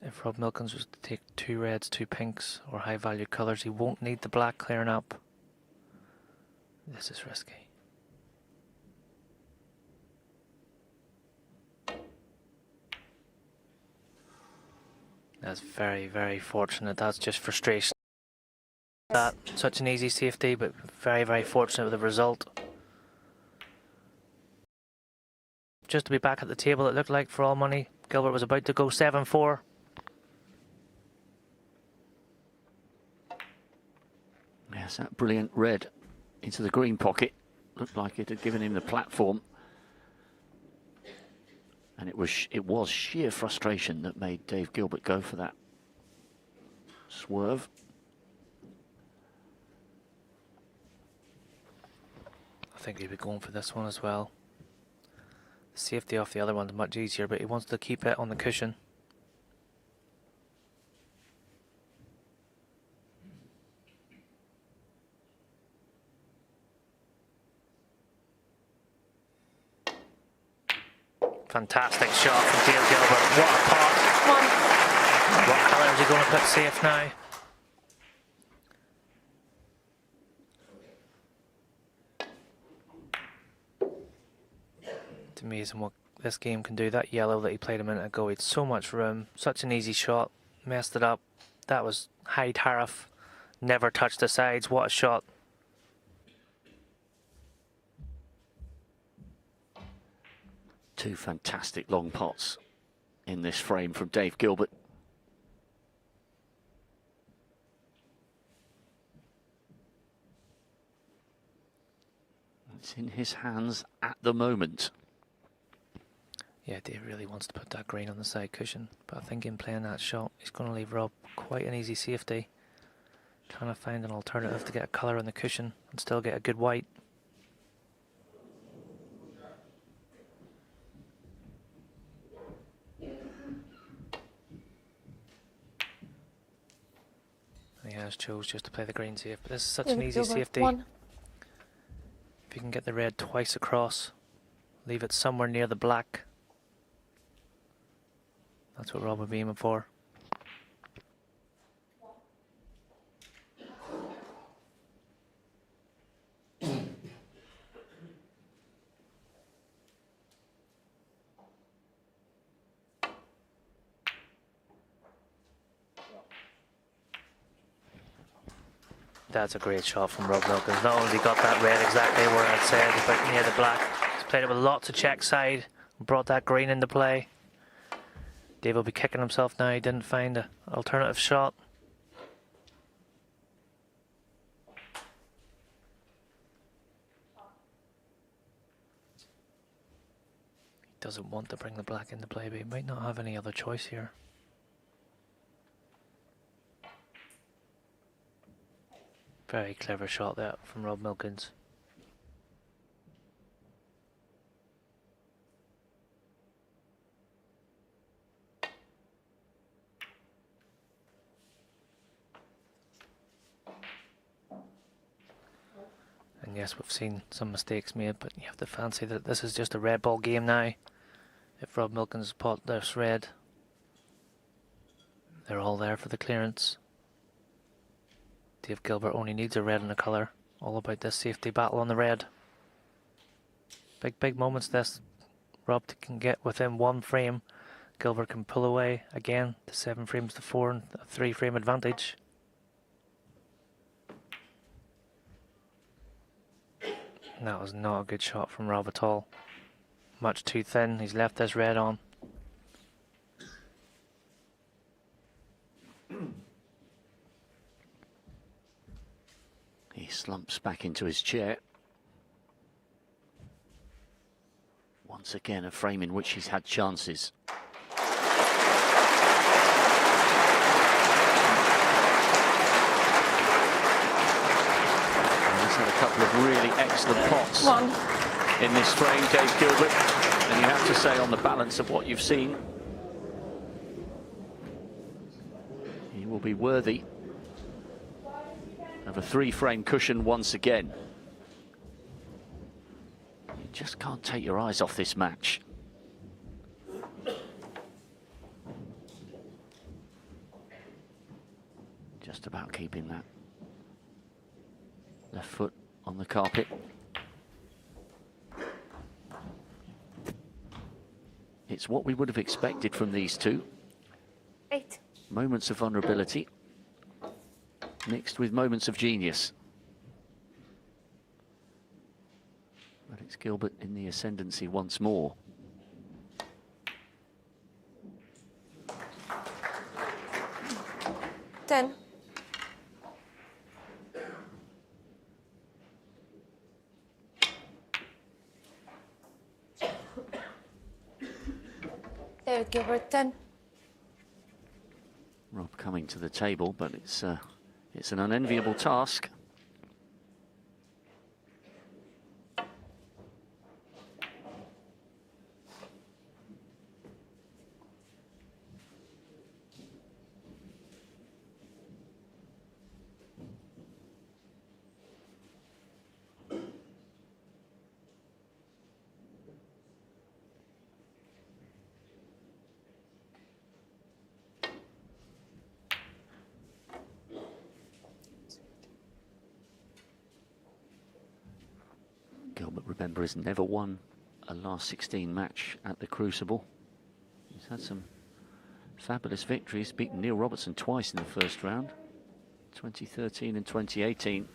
if Rob Milkins was to take 2 reds, 2 pinks or high value colours, he won't need the black clearing up. This is risky. That's very, very fortunate. That's just frustration. That such an easy safety, but very, very fortunate with the result. Just to be back at the table, it looked like, for all money. Gilbert was about to go 7-4. Yes, that brilliant red into the green pocket. Looked like it had given him the platform. And it was sheer frustration that made Dave Gilbert go for that swerve. I think he'd be going for this one as well. Safety off the other one's much easier, but he wants to keep it on the cushion. Fantastic shot from Dave Gilbert. What a pot. What colour is he going to put safe now? It's amazing what this game can do. That yellow that he played a minute ago, he had so much room, such an easy shot, messed it up. That was high tariff, never touched the sides. What a shot. Two fantastic long pots in this frame from Dave Gilbert. It's in his hands at the moment. Yeah, Dave really wants to put that green on the side cushion, but I think in playing that shot, he's going to leave Rob quite an easy safety. Trying to find an alternative to get a colour on the cushion and still get a good white. He has chose just to play the green safe, but this is such an easy safety. One. If you can get the red twice across, leave it somewhere near the black. That's what Rob would be aiming for. That's a great shot from Rob Milkins. Not only got that red exactly where I'd said, but near the black. He's played it with lots of check side, brought that green into play. Dave will be kicking himself now he didn't find an alternative shot. He doesn't want to bring the black into play, but he might not have any other choice here. Very clever shot there from Rob Milkins. And yes, we've seen some mistakes made, but you have to fancy that this is just a red ball game now. If Rob Milkins pot this red, they're all there for the clearance. Dave Gilbert only needs a red and a colour. All about this safety battle on the red. Big moments this. Rob can get within 1 frame. Gilbert can pull away again to 7 frames to 4 and a 3 frame advantage. That was not a good shot from Rob at all. Much too thin. He's left this red on. He slumps back into his chair. Once again, a frame in which he's had chances. He's had a couple of really excellent pots in this frame, Dave Gilbert. And you have to say, on the balance of what you've seen, he will be worthy of a 3-frame cushion once again. You just can't take your eyes off this match. Just about keeping that left foot on the carpet. It's what we would have expected from these two. 8. Moments of vulnerability mixed with moments of genius. But it's Gilbert in the ascendancy once more. Ten. David Gilbert, 10. Rob coming to the table, but it's an unenviable task. Gilbert, remember, has never won a last 16 match at the Crucible. He's had some fabulous victories, beaten Neil Robertson twice in the first round, 2013 and 2018.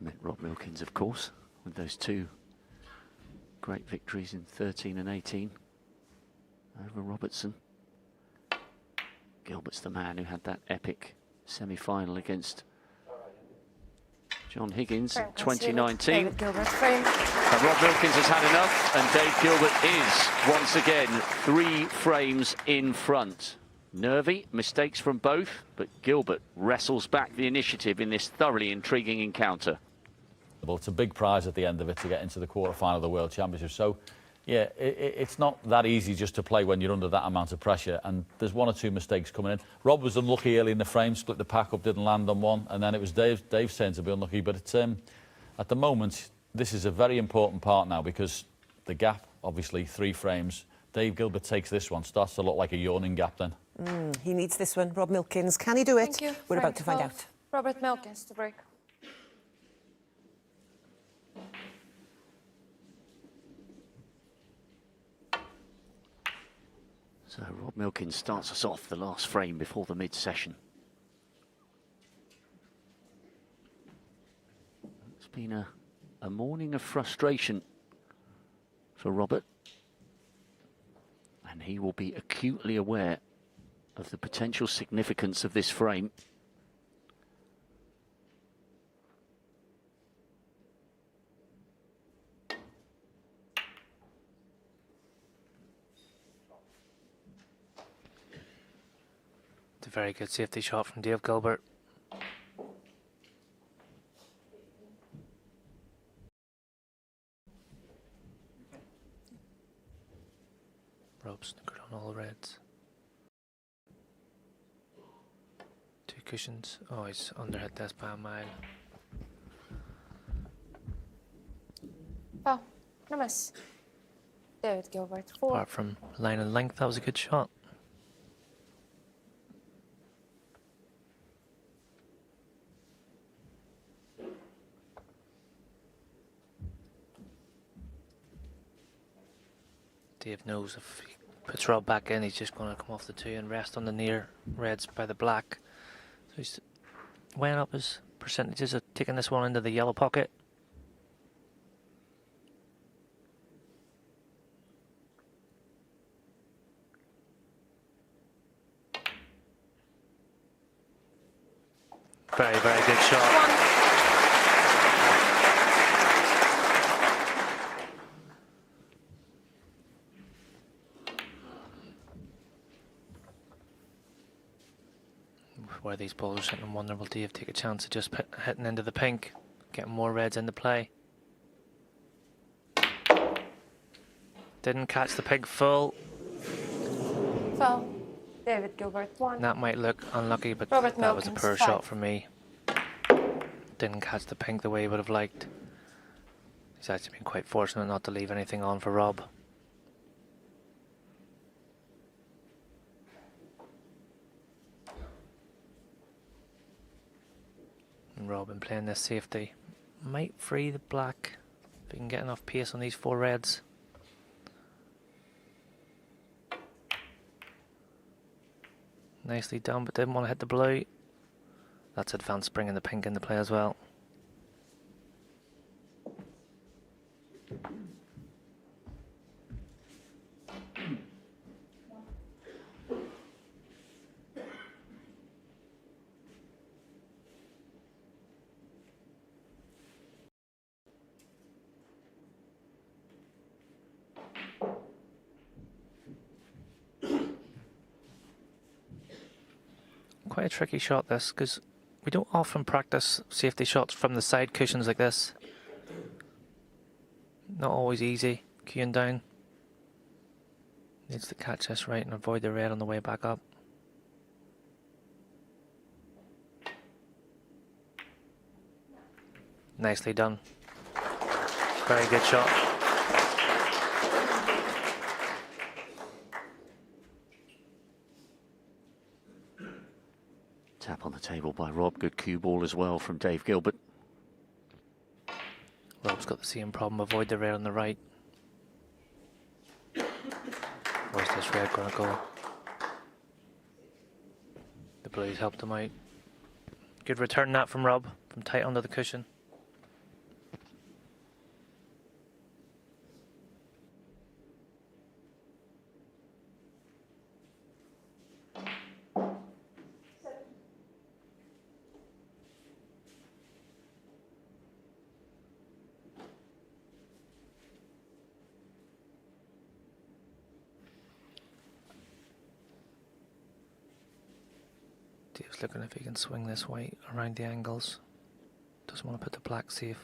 Met Rob Milkins, of course, with those 2 great victories in 13 and 18 over Robertson. Gilbert's the man who had that epic semi-final against John Higgins in 2019. David Gilbert, frame. And Rob Milkins has had enough, and Dave Gilbert is, once again, 3 frames in front. Nervy, mistakes from both, but Gilbert wrestles back the initiative in this thoroughly intriguing encounter. Well, it's a big prize at the end of it to get into the quarter-final of the World Championship. So, yeah, it's not that easy just to play when you're under that amount of pressure. And there's 1 or 2 mistakes coming in. Rob was unlucky early in the frame, split the pack up, didn't land on one. And then it was Dave's turn to be unlucky. But it's, at the moment, this is a very important part now because the gap, obviously, 3 frames. Dave Gilbert takes this one, starts to look like a yawning gap then. He needs this one. Rob Milkins, can he do it? Thank you. We're Frame about to find 12. out. Robert Milkins to break. So Rob Milkins starts us off the last frame before the mid-session. It's been a morning of frustration for Robert. And he will be acutely aware of the potential significance of this frame. It's a very good safety shot from Dave Gilbert. Rob snookered on all reds. 2 cushions. Oh, he's underhit this by a mile. Foul. No miss. David Gilbert, 4. Apart from line and length, that was a good shot. Dave knows if he puts Rob back in, he's just going to come off the 2 and rest on the near reds by the black. So he's weighing up his percentages of taking this one into the yellow pocket. Very, very good shot. 1. Where these balls are sitting, I wonder will Dave take a chance of just hitting into the pink, getting more reds into play. Didn't catch the pink full. Foul. David Gilbert, 1. That might look unlucky, but Robert that was a Milkins, poor 5. shot for me. Didn't catch the pink the way he would have liked. He's actually been quite fortunate not to leave anything on for Rob. And Robin playing this safety might free the black if he can get enough pace on these 4 reds. Nicely done, but didn't want to hit the blue. That's advanced bringing the pink into play as well. Quite a tricky shot this, because we don't often practice safety shots from the side cushions like this. Not always easy, queuing down. Needs to catch this right and avoid the red on the way back up. Nicely done. Very good shot. Tap on the table by Rob. Good cue ball as well from Dave Gilbert. Rob's got the same problem, avoid the red on the right. Where's this red going to go? The blues helped him out. Good return that from Rob, from tight under the cushion. Dave's looking if he can swing this white around the angles. Doesn't want to put the black safe.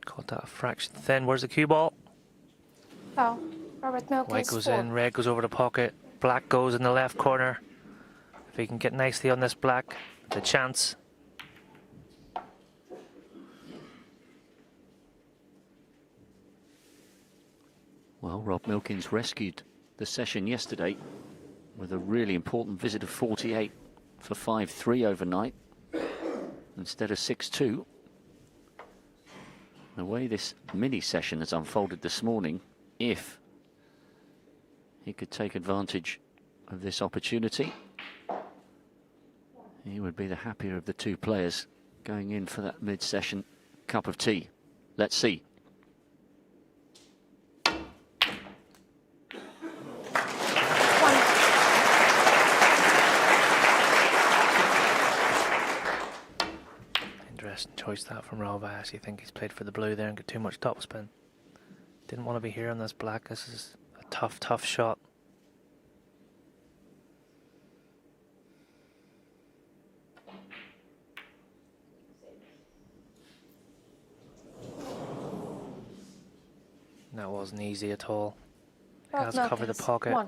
Caught that a fraction thin. Where's the cue ball? Foul. Robert Milkins, White goes 4. in, red goes over the pocket, black goes in the left corner. If he can get nicely on this black, the chance. Well, Rob Milkins rescued the session yesterday with a really important visit of 48 for 5-3 overnight instead of 6-2. The way this mini session has unfolded this morning, if he could take advantage of this opportunity, he would be the happier of the 2 players going in for that mid-session cup of tea. Let's see. Interesting choice that from Rob. I actually think he's played for the blue there and got too much topspin. Didn't want to be here on this black. This is a tough, tough shot. That wasn't easy at all. Has covered the Milkins, pocket. 1.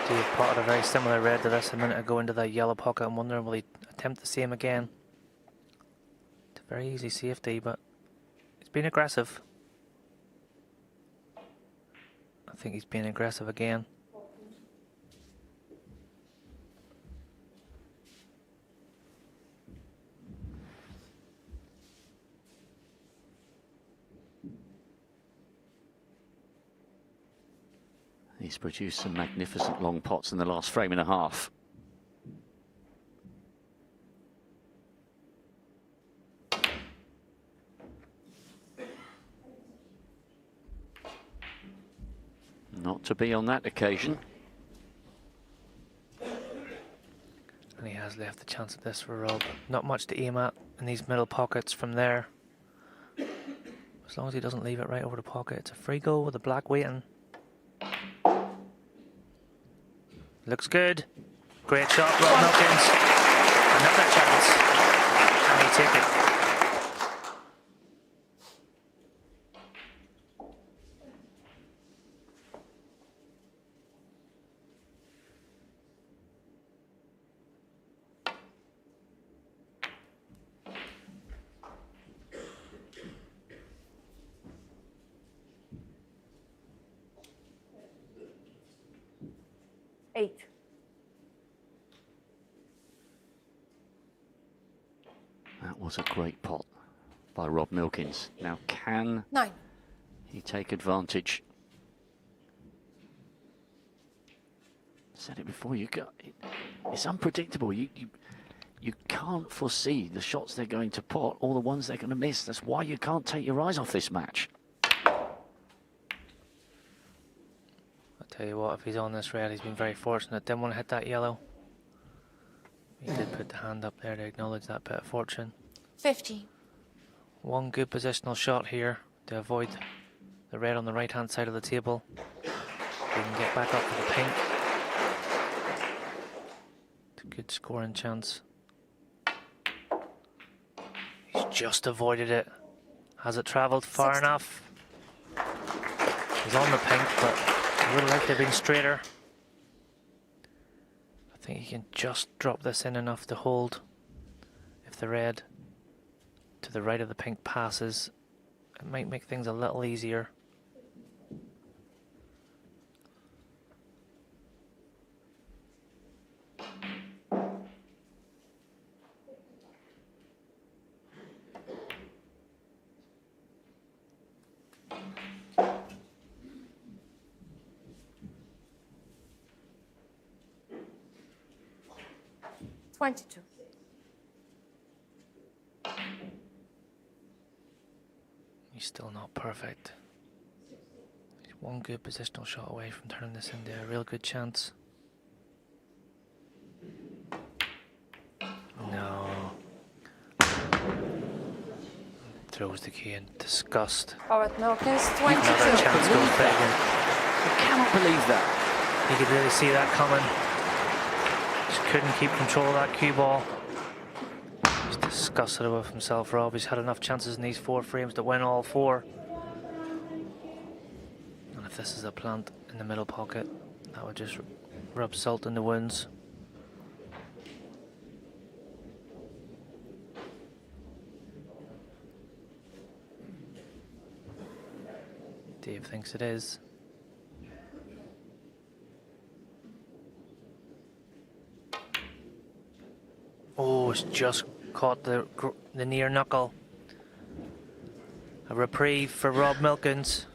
Dave potted a very similar red to this a minute ago into that yellow pocket. I'm wondering, will he attempt the same again? It's a very easy safety, but he's been aggressive. I think he's being aggressive again. He's produced some magnificent long pots in the last frame and a half. Not to be on that occasion. And he has left the chance of this for Rob. Not much to aim at in these middle pockets from there. As long as he doesn't leave it right over the pocket. It's a free goal with a black waiting. Looks good. Great shot, Rob Milkins. Another chance. Can he take it? Eight. That was a great pot by Rob Milkins. Now, can 9. he take advantage? I said it before. It's unpredictable. You can't foresee the shots they're going to pot or the ones they're going to miss. That's why you can't take your eyes off this match. Tell you what, if he's on this red, he's been very fortunate. Didn't want to hit that yellow. He did put the hand up there to acknowledge that bit of fortune. 15. One good positional shot here to avoid the red on the right hand side of the table. He can get back up for the pink. It's a good scoring chance. He's just avoided it. Has it travelled far 60. enough? He's on the pink, but I would like to have been straighter. I think he can just drop this in enough to hold. If the red to the right of the pink passes, it might make things a little easier. $22. He's still not perfect. He's one good positional shot away from turning this into a real good chance. No. Throws the key in disgust. Robert Milkins, Another 22. chance goes begging. I cannot believe that. He could really see that coming. Just couldn't keep control of that cue ball. He's disgusted with himself, Rob. He's had enough chances in these 4 frames to win all 4. And if this is a plant in the middle pocket, that would just rub salt in the wounds. Dave thinks it is. Oh, it's just caught the near knuckle. A reprieve for Rob Milkins.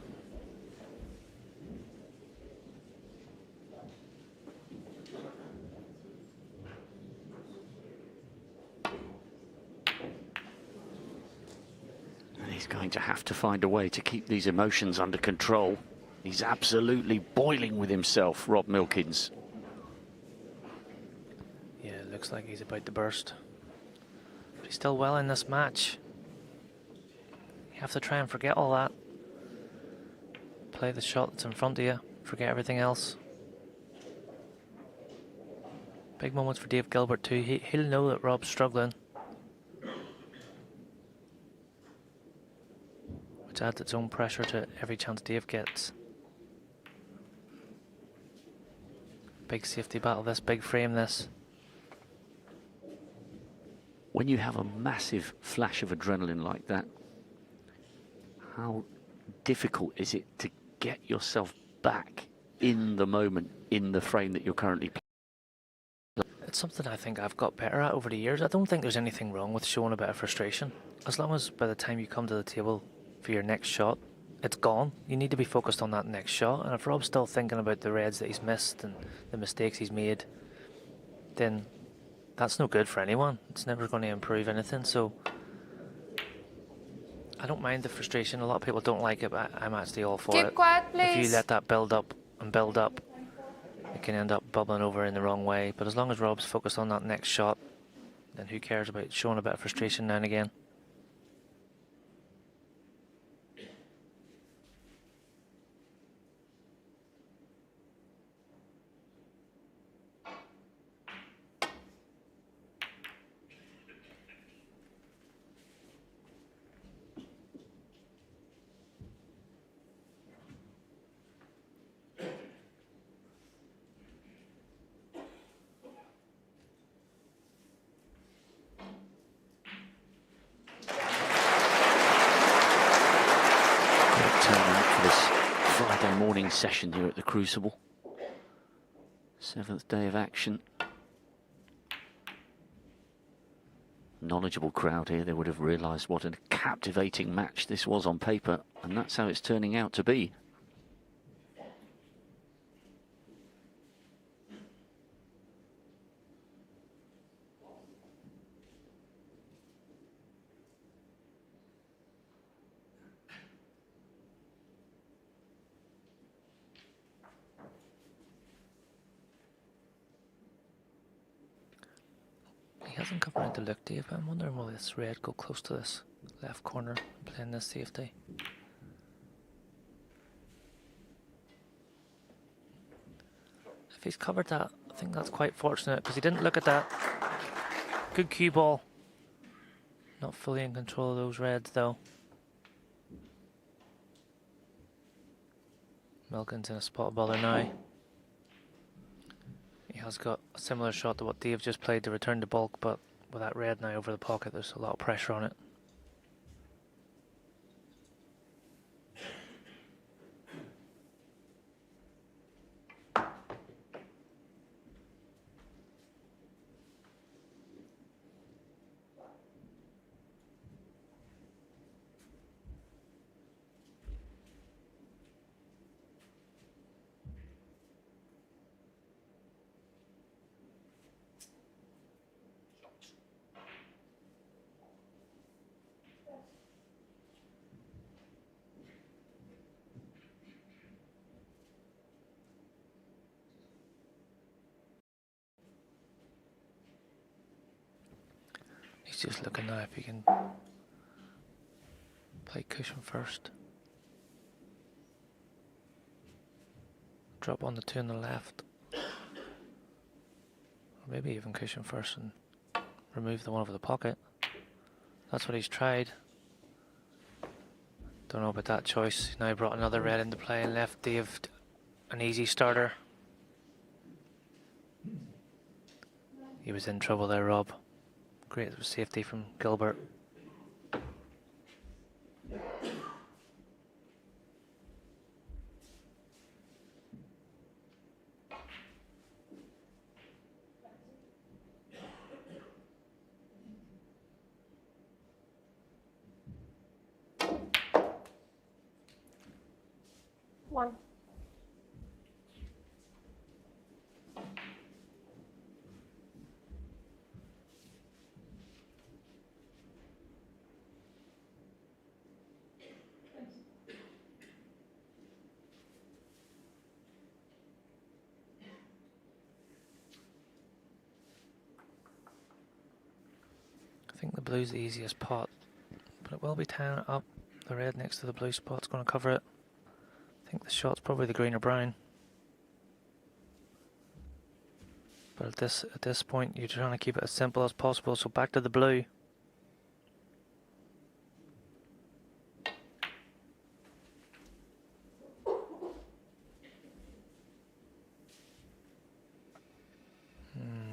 And he's going to have to find a way to keep these emotions under control. He's absolutely boiling with himself, Rob Milkins. Yeah, it looks like he's about to burst. But he's still well in this match. You have to try and forget all that. Play the shot that's in front of you. Forget everything else. Big moments for Dave Gilbert too. He'll know that Rob's struggling, which adds its own pressure to every chance Dave gets. Big safety battle this, big frame this. When you have a massive flash of adrenaline like that, how difficult is it to get yourself back in the moment, in the frame that you're currently playing? It's something I think I've got better at over the years. I don't think there's anything wrong with showing a bit of frustration. As long as by the time you come to the table for your next shot, it's gone. You need to be focused on that next shot. And if Rob's still thinking about the reds that he's missed and the mistakes he's made, then that's no good for anyone. It's never going to improve anything. So I don't mind the frustration. A lot of people don't like it, but I'm actually all for Keep it. quiet, If you please. let that build up and build up, it can end up bubbling over in the wrong way. But as long as Rob's focused on that next shot, then who cares about showing a bit of frustration now and again? Turnout for this Friday morning session here at the Crucible. 7th day of action. Knowledgeable crowd here. They would have realised what a captivating match this was on paper, and that's how it's turning out to be. He hasn't come around to look, Dave, but I'm wondering will this red go close to this left corner and playing this safety? If he's covered that, I think that's quite fortunate because he didn't look at that. Good cue ball. Not fully in control of those reds though. Milkins in a spot bowler now. He has got a similar shot to what Dave just played to return the bulk, but with that red now over the pocket, there's a lot of pressure on it. He's just looking now if he can play cushion first. Drop on the two on the left. Or maybe even cushion first and remove the one over the pocket. That's what he's tried. Don't know about that choice. Now he brought another red into play and left Dave an easy starter. He was in trouble there, Rob. Great safety from Gilbert. One. I think the blue's the easiest pot, but it will be tying it up. The red next to the blue spot's going to cover it. I think the shot's probably the green or brown. But at this point, you're trying to keep it as simple as possible. So back to the blue.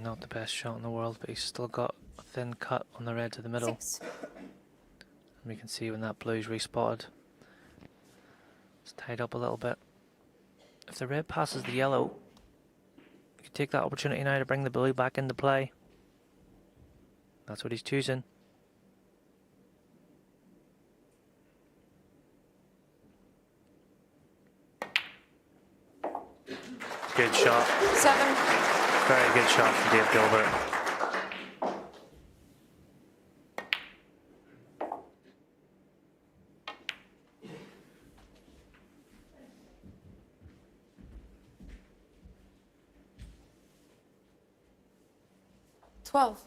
Not the best shot in the world, but he's still got a thin cut on the red to the middle. 6. And we can see when that blue's respotted. It's tied up a little bit. If the red passes the yellow, you can take that opportunity now to bring the blue back into play. That's what he's choosing. Good shot. 7. Very good shot from Dave Gilbert. Twelve.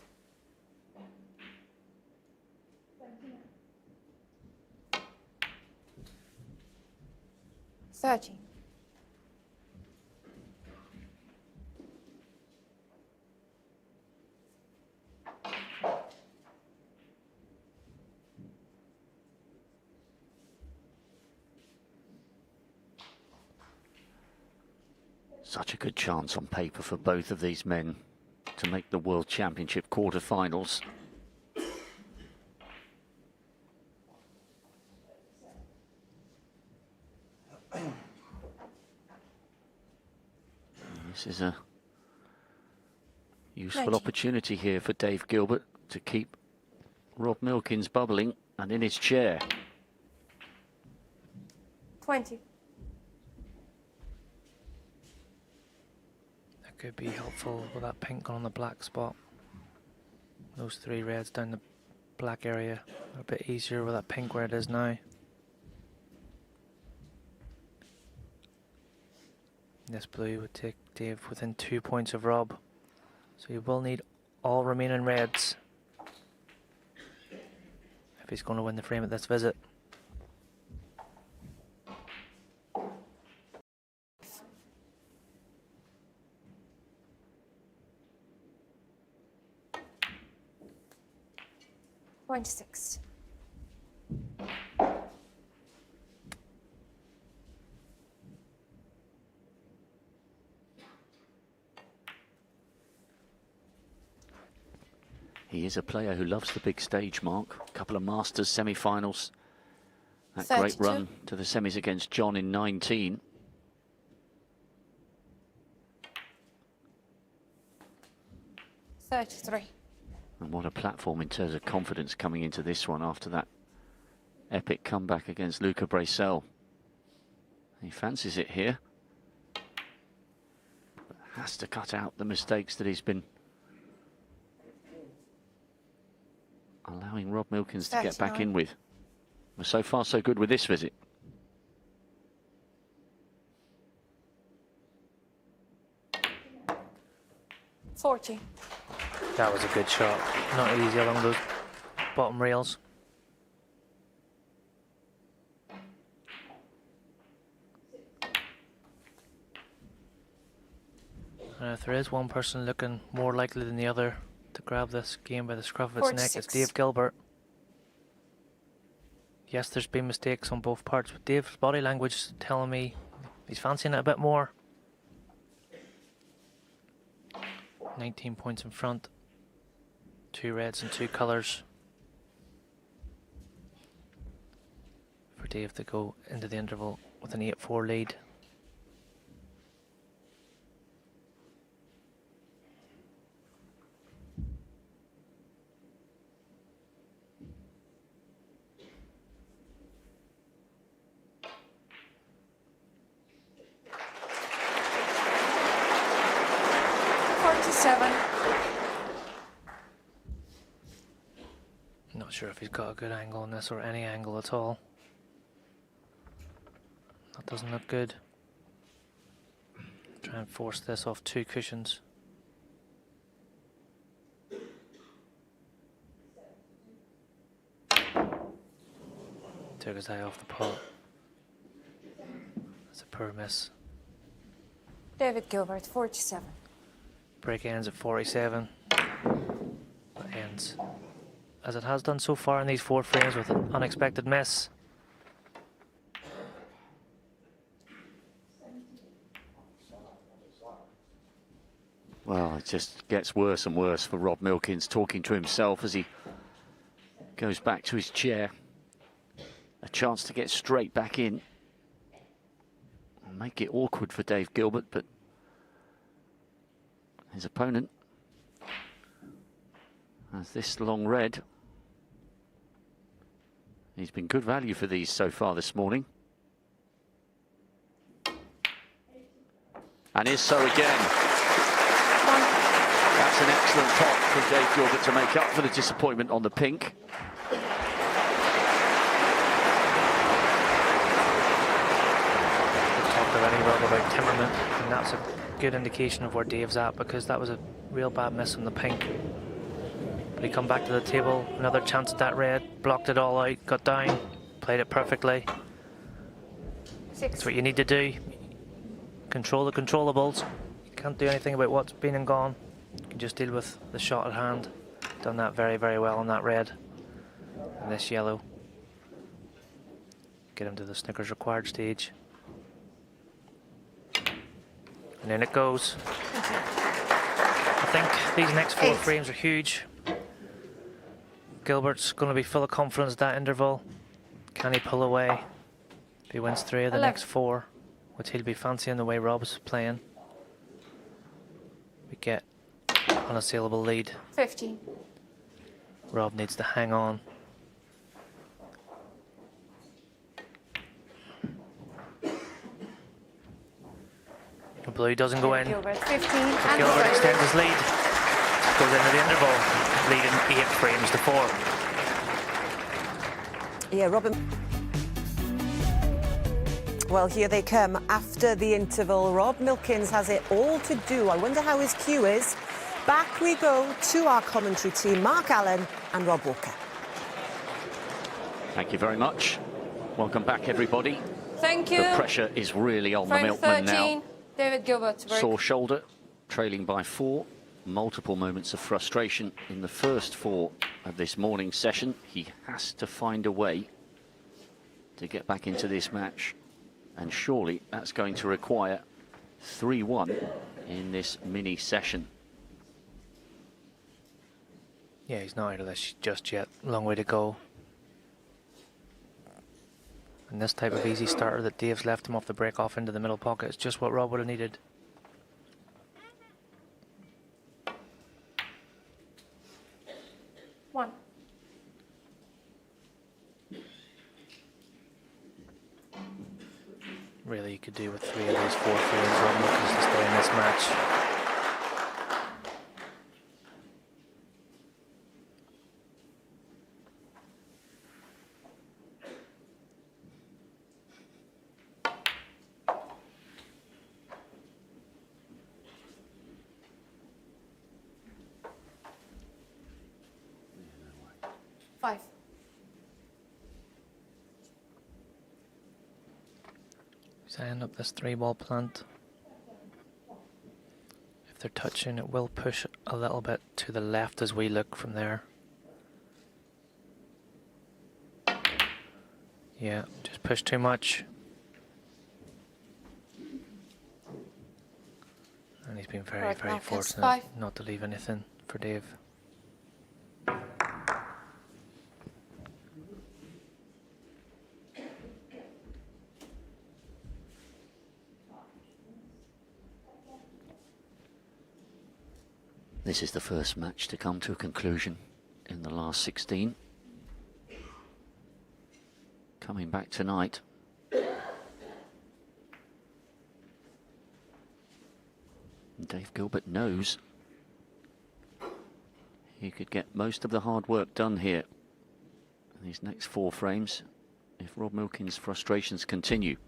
13. Such a good chance on paper for both of these men to make the World Championship quarterfinals. This is a useful 19. opportunity here for Dave Gilbert to keep Rob Milkins bubbling and in his chair. 20. That could be helpful with that pink on the black spot. Those 3 reds down the black area are a bit easier with that pink where it is now. This blue would take Dave within 2 points of Rob. So he will need all remaining reds if he's going to win the frame at this visit. $26. He is a player who loves the big stage, Mark. A couple of Masters semi-finals. That great 32. run to the semis against John in 19. $33. And what a platform in terms of confidence coming into this one after that epic comeback against Luca Bracel. He fancies it here. But has to cut out the mistakes that he's been allowing Rob Milkins to get back 39. in with. Well, so far so good with this visit. $40. That was a good shot. Not easy along those bottom rails. And if there is one person looking more likely than the other to grab this game by the scruff of its neck, it's 46. Dave Gilbert. Yes, there's been mistakes on both parts, but Dave's body language is telling me he's fancying it a bit more. 19 points in front. 2 reds and 2 colours. For Dave to go into the interval with an 8-4 lead. Not sure if he's got a good angle on this or any angle at all. That doesn't look good. Try and force this off 2 cushions. Took his eye off the pot. That's a poor miss. David Gilbert, 47. Break ends at 47. But ends as it has done so far in these 4 frames with an unexpected miss. Well, it just gets worse and worse for Rob Milkins, talking to himself as he goes back to his chair. A chance to get straight back in. Make it awkward for Dave Gilbert, but his opponent has this long red. He's been good value for these so far this morning. And is so again. That's an excellent pot for Dave Gilbert to make up for the disappointment on the pink. Already, Rob, about temperament, and that's a good indication of where Dave's at, because that was a real bad miss on the pink. But he come back to the table, another chance at that red, blocked it all out, got down, played it perfectly. 6. That's what you need to do. Control the controllables. You can't do anything about what's been and gone. You can just deal with the shot at hand. Done that very, very well on that red. And this yellow. Get him to the Snooker's required stage. And in it goes. I think these next 4 frames are huge. Gilbert's going to be full of confidence at that interval. Can he pull away? If he wins 3 of the next 4, which he'll be fancying the way Rob's playing, we get unassailable lead. 15. Rob needs to hang on. The blue doesn't go in. Gilbert, 15. And Gilbert the extends his lead. Goes into the interval, leading 8 frames to 4. Yeah, Robin. Well, here they come after the interval. Rob Milkins has it all to do. I wonder how his cue is. Back we go to our commentary team, Mark Allen and Rob Walker. Thank you very much. Welcome back, everybody. Thank you. The pressure is really on the Frame milkman 13. now. David Gilbert. Break. Sore shoulder, trailing by 4. Multiple moments of frustration in the first 4 of this morning session. He has to find a way to get back into this match, and surely that's going to require 3-1 in this mini session. Yeah, he's not out of this just yet. Long way to go. And this type of easy starter that Dave's left him off the break off into the middle pocket is just what Rob would have needed. One. Really, you could do with 3 of these 4 frames. Rob Milkins to stay in this match. Five. He's eyeing up this 3-ball plant. If they're touching, it will push a little bit to the left as we look from there. Yeah, just push too much. And he's been very, Right, very Milkins, fortunate 5. not to leave anything for Dave. This is the first match to come to a conclusion in the last 16. Coming back tonight. And Dave Gilbert knows he could get most of the hard work done here in these next 4 frames if Rob Milkins' frustrations continue.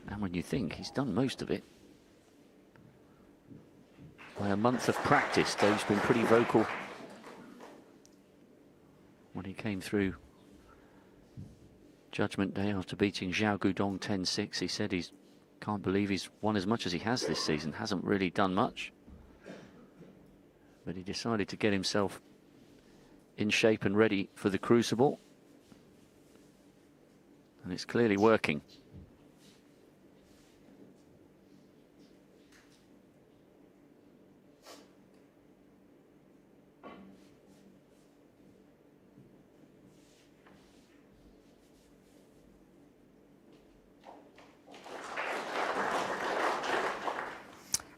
And when you think he's done most of it, by a month of practice, Dave's been pretty vocal when he came through Judgment Day after beating Zhao Gudong 10-6. He said he's Can't believe he's won as much as he has this season. Hasn't really done much. But he decided to get himself in shape and ready for the Crucible. And it's clearly working.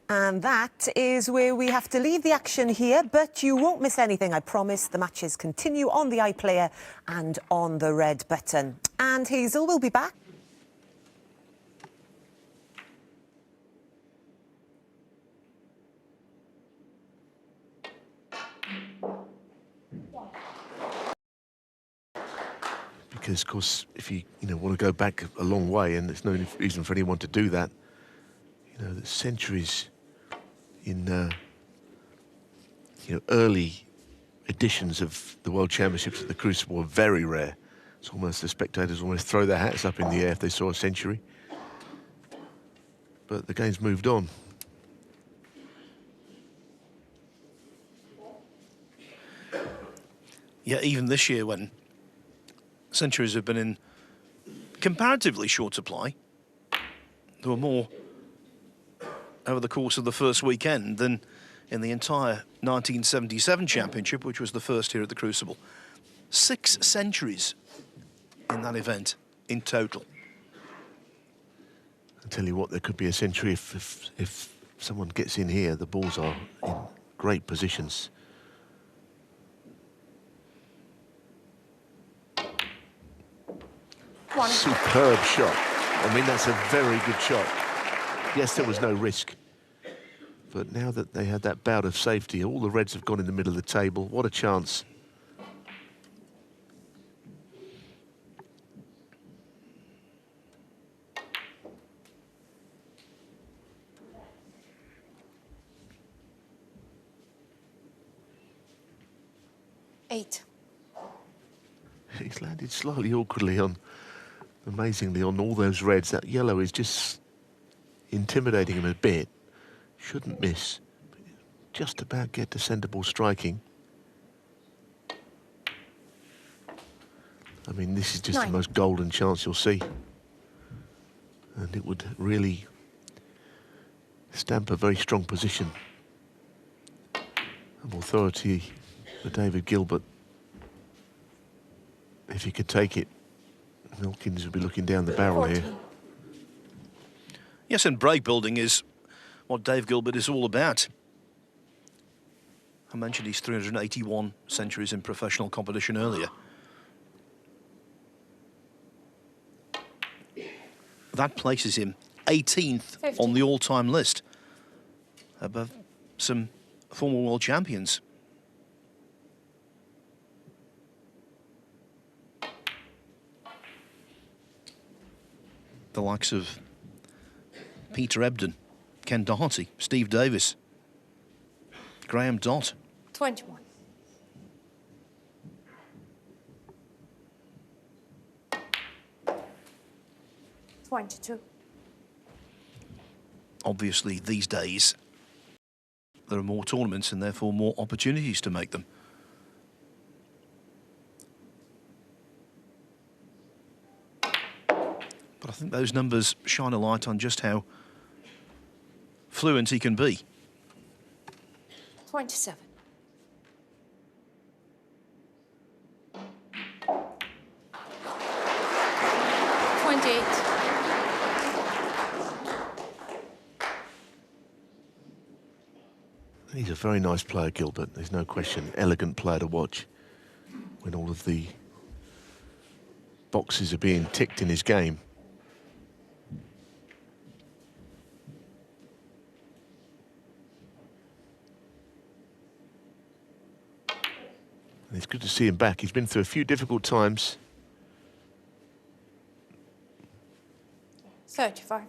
And that is where we have to leave the action here, but you won't miss anything, I promise. The matches continue on the iPlayer and on the red button. And Hazel will be back. Because, of course, if you want to go back a long way, and there's no reason for anyone to do that, the centuries in early editions of the World Championships at the Crucible are very rare. It's almost the spectators almost throw their hats up in the air if they saw a century. But the game's moved on. Yeah, even this year when centuries have been in comparatively short supply, there were more over the course of the first weekend than in the entire 1977 championship, which was the first here at the Crucible. 6 centuries in that event in total. I'll tell you what, there could be a century if someone gets in here. The balls are in great positions. Superb shot. I mean, that's a very good shot. Yes, there was no risk. But now that they had that bout of safety, all the reds have gone in the middle of the table. What a chance. He's landed slightly awkwardly amazingly on all those reds. That yellow is just intimidating him a bit. Shouldn't miss. Just about get to centre ball striking. I mean, this is just the most golden chance you'll see. And it would really stamp a very strong position of authority for David Gilbert. If he could take it, Milkins would be looking down the barrel here. Yes, and break building is what Dave Gilbert is all about. I mentioned he's 381 centuries in professional competition earlier. That places him 18th 50. on the all-time list, above some former world champions. The likes of Peter Ebden, Ken Doherty, Steve Davis, Graham Dott. 21. Obviously, these days, there are more tournaments and therefore more opportunities to make them. But I think those numbers shine a light on just how fluent he can be. 27. He's a very nice player, Gilbert. There's no question. Elegant player to watch when all of the boxes are being ticked in his game. And it's good to see him back. He's been through a few difficult times. 35.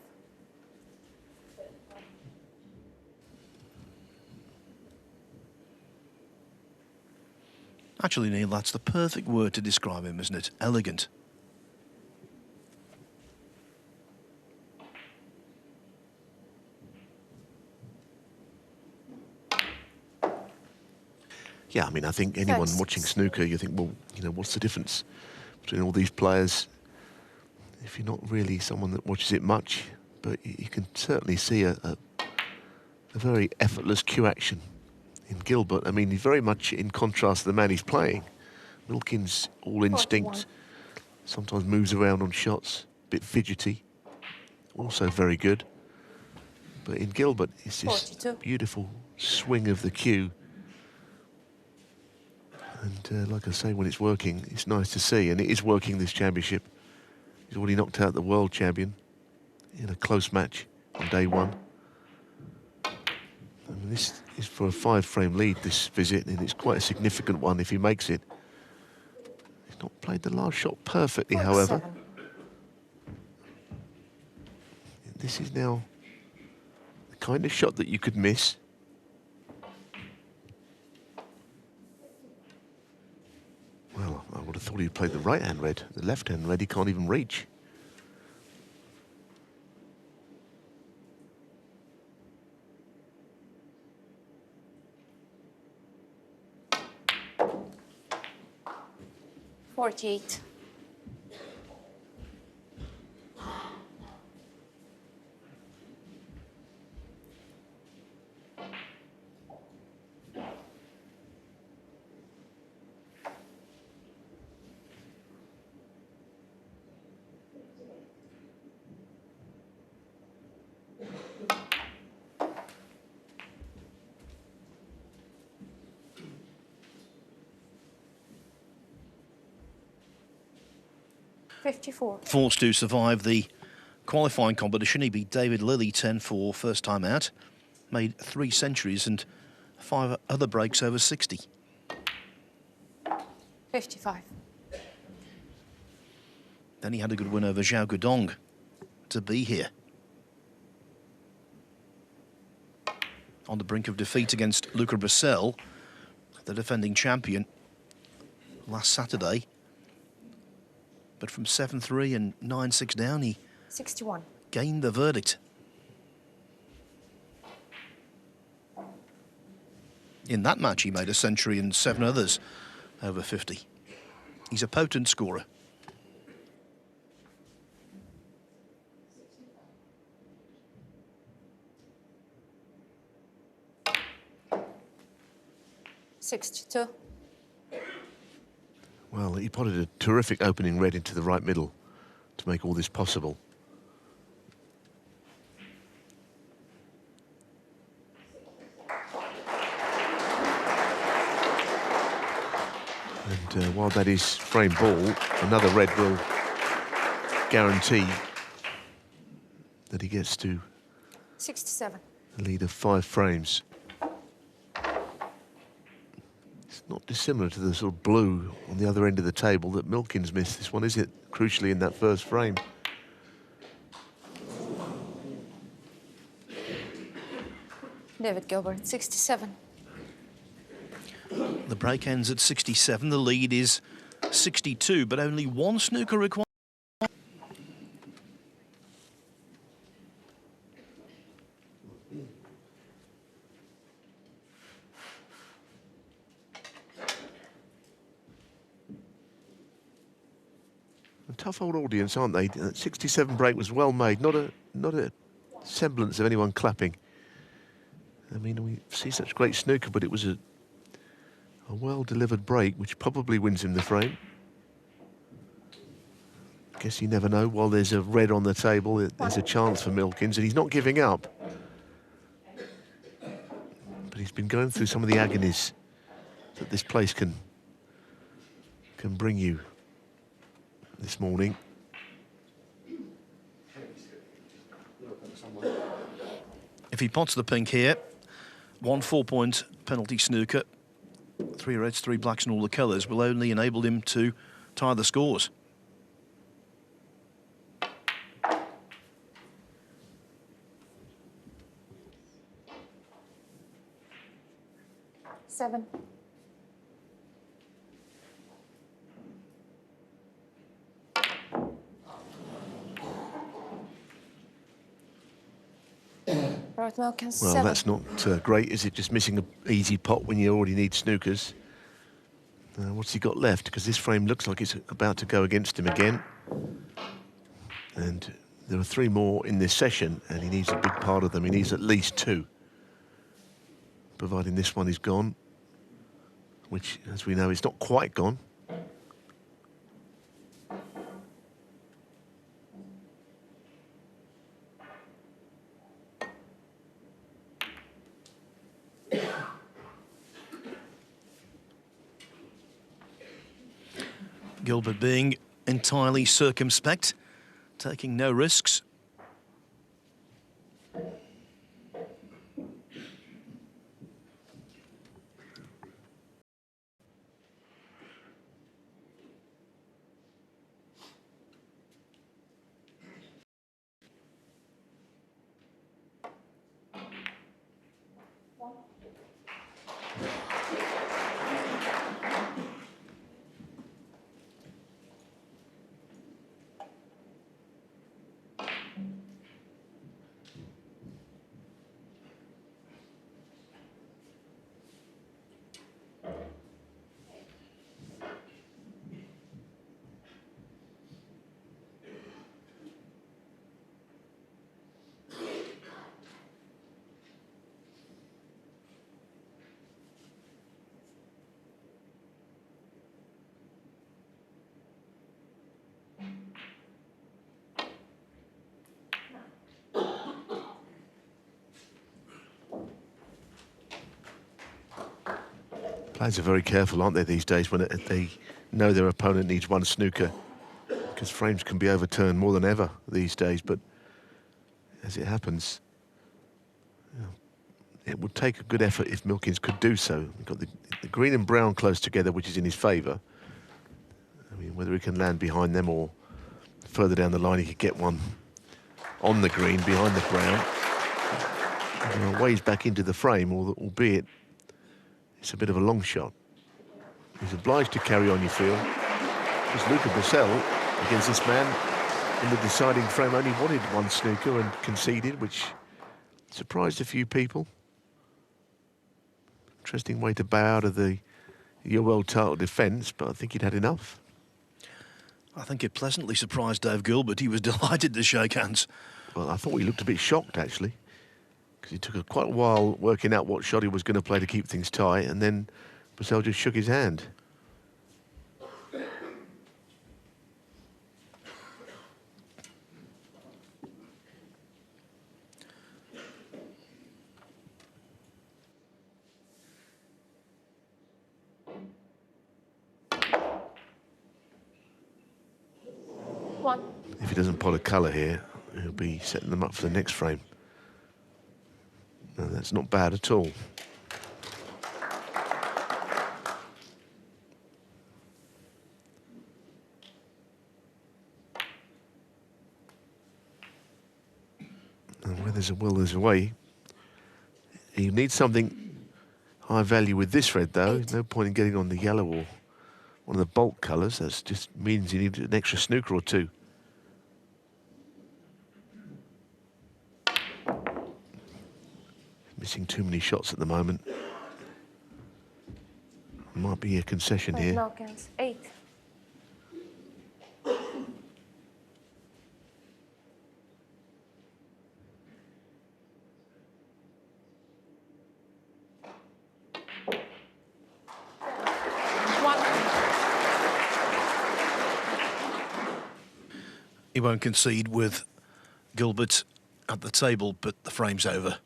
Actually, Neil, that's the perfect word to describe him, isn't it? Elegant. Yeah, I mean, I think anyone 36. watching snooker, you think, well, you know, what's the difference between all these players? If you're not really someone that watches it much, but you can certainly see a very effortless cue action in Gilbert. I mean, he's very much in contrast to the man he's playing. Milkins, all instinct, 41. sometimes moves around on shots, a bit fidgety, also very good. But in Gilbert, it's this 42. beautiful swing of the cue. And like I say, when it's working, it's nice to see. And it is working this championship. He's already knocked out the world champion in a close match on day one. I mean, this is for a 5-frame lead, this visit, and it's quite a significant one if he makes it. He's not played the last shot perfectly, however. 47. This is now the kind of shot that you could miss. Well, I would have thought he'd played the right-hand red. The left-hand red he can't even reach. $48. $54. Forced to survive the qualifying competition, he beat David Lilly 10-4 first time out. Made 3 centuries and 5 other breaks over 60. 55. Then he had a good win over Zhao Gudong to be here. On the brink of defeat against Luca Brissell, the defending champion, last Saturday. But from 7-3 and 9-6 down, he 61. gained the verdict. In that match, he made a century and 7 others over 50. He's a potent scorer. $62. Well, he potted a terrific opening red into the right middle to make all this possible. And while that is frame ball, another red will guarantee that he gets to 67. a lead of 5 frames. It's not dissimilar to the sort of blue on the other end of the table that Milkins missed. This one is it, crucially, in that first frame. David Gilbert, 67. The break ends at 67. The lead is 62, but only 1 snooker required. A tough old audience, aren't they? That 67 break was well made, not a semblance of anyone clapping. I mean, we see such great snooker, but it was a well-delivered break, which probably wins him the frame. Guess you never know. While there's a red on the table, there's a chance for Milkins, and he's not giving up. But he's been going through some of the agonies that this place can bring you this morning. If he pots the pink here, 1 4-point penalty snooker, 3 reds, 3 blacks and all the colours will only enable him to tie the scores. $7. Robert Milkins, Well, 7. that's not great, is it? Just missing an easy pot when you already need snookers. What's he got left? Because this frame looks like it's about to go against him again. And there are 3 more in this session, and he needs a big part of them. He needs at least 2. Providing this one is gone, which, as we know, is not quite gone. Gilbert being entirely circumspect, taking no risks. Players are very careful, aren't they, these days, when they know their opponent needs 1 snooker, because frames can be overturned more than ever these days. But as it happens, it would take a good effort if Milkins could do so. We've got the green and brown close together, which is in his favour. I mean, whether he can land behind them or further down the line he could get one on the green behind the brown. And ways back into the frame, albeit it's a bit of a long shot. He's obliged to carry on, you feel. Because Luca Brissell, against this man, in the deciding frame, only wanted 1 snooker and conceded, which surprised a few people. Interesting way to bow out of the your world title defence, but I think he'd had enough. I think it pleasantly surprised Dave Gilbert. He was delighted to shake hands. Well, I thought he looked a bit shocked, actually, because he took quite a while working out what shot he was going to play to keep things tight, and then Brissell just shook his hand. If he doesn't pot a colour here, he'll be setting them up for the next frame. No, that's not bad at all. And where there's a will, there's a way. You need something high value with this red, though. There's no point in getting on the yellow or one of the bulk colours. That just means you need an extra snooker or 2. Missing too many shots at the moment. Might be a concession here. Milkins, 8. He won't concede with Gilbert at the table, but the frame's over.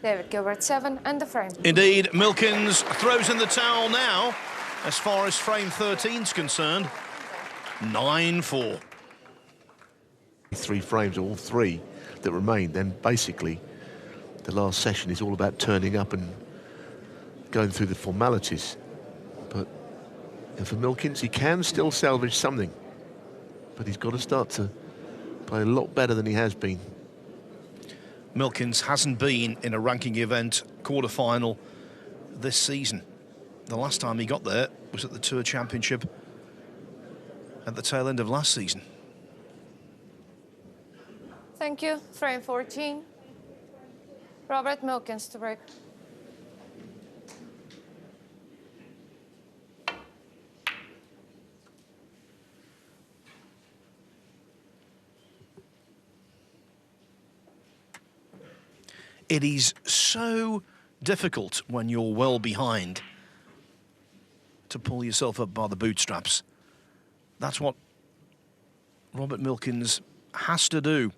David Gilbert, 7, and the frame. Indeed, Milkins throws in the towel now, as far as frame 13's concerned. 9-4. 3 frames, all 3 that remain, then basically the last session is all about turning up and going through the formalities. But for Milkins, he can still salvage something, but he's got to start to play a lot better than he has been. Milkins hasn't been in a ranking event quarter-final this season. The last time he got there was at the Tour Championship at the tail end of last season. Thank you. Frame 14. Robert Milkins to break. It is so difficult when you're well behind to pull yourself up by the bootstraps. That's what Robert Milkins has to do.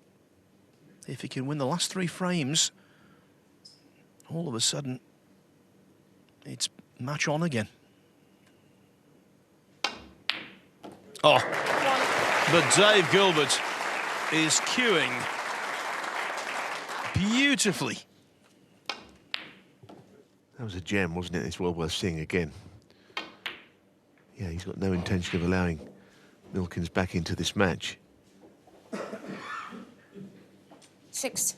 If he can win the last 3 frames, all of a sudden, it's match on again. Oh, but Dave Gilbert is cueing beautifully. That was a gem, wasn't it? It's well worth seeing again. Yeah, he's got no intention of allowing Milkins back into this match. 6.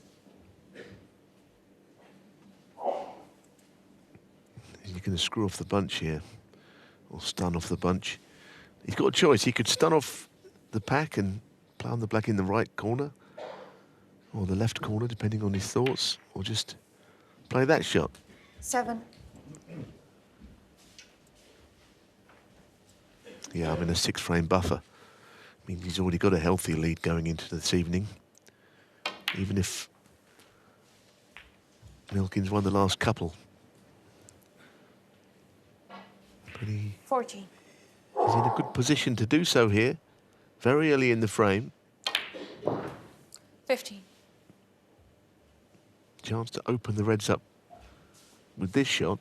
He's going to screw off the bunch here, or stun off the bunch. He's got a choice. He could stun off the pack and palm the black in the right corner, or the left corner, depending on his thoughts, or just play that shot. 7. Yeah, I'm in a 6-frame buffer. I mean, he's already got a healthy lead going into this evening. Even if Milkins won the last couple. But he 14. is in a good position to do so here, very early in the frame. 15. Chance to open the Reds up with this shot.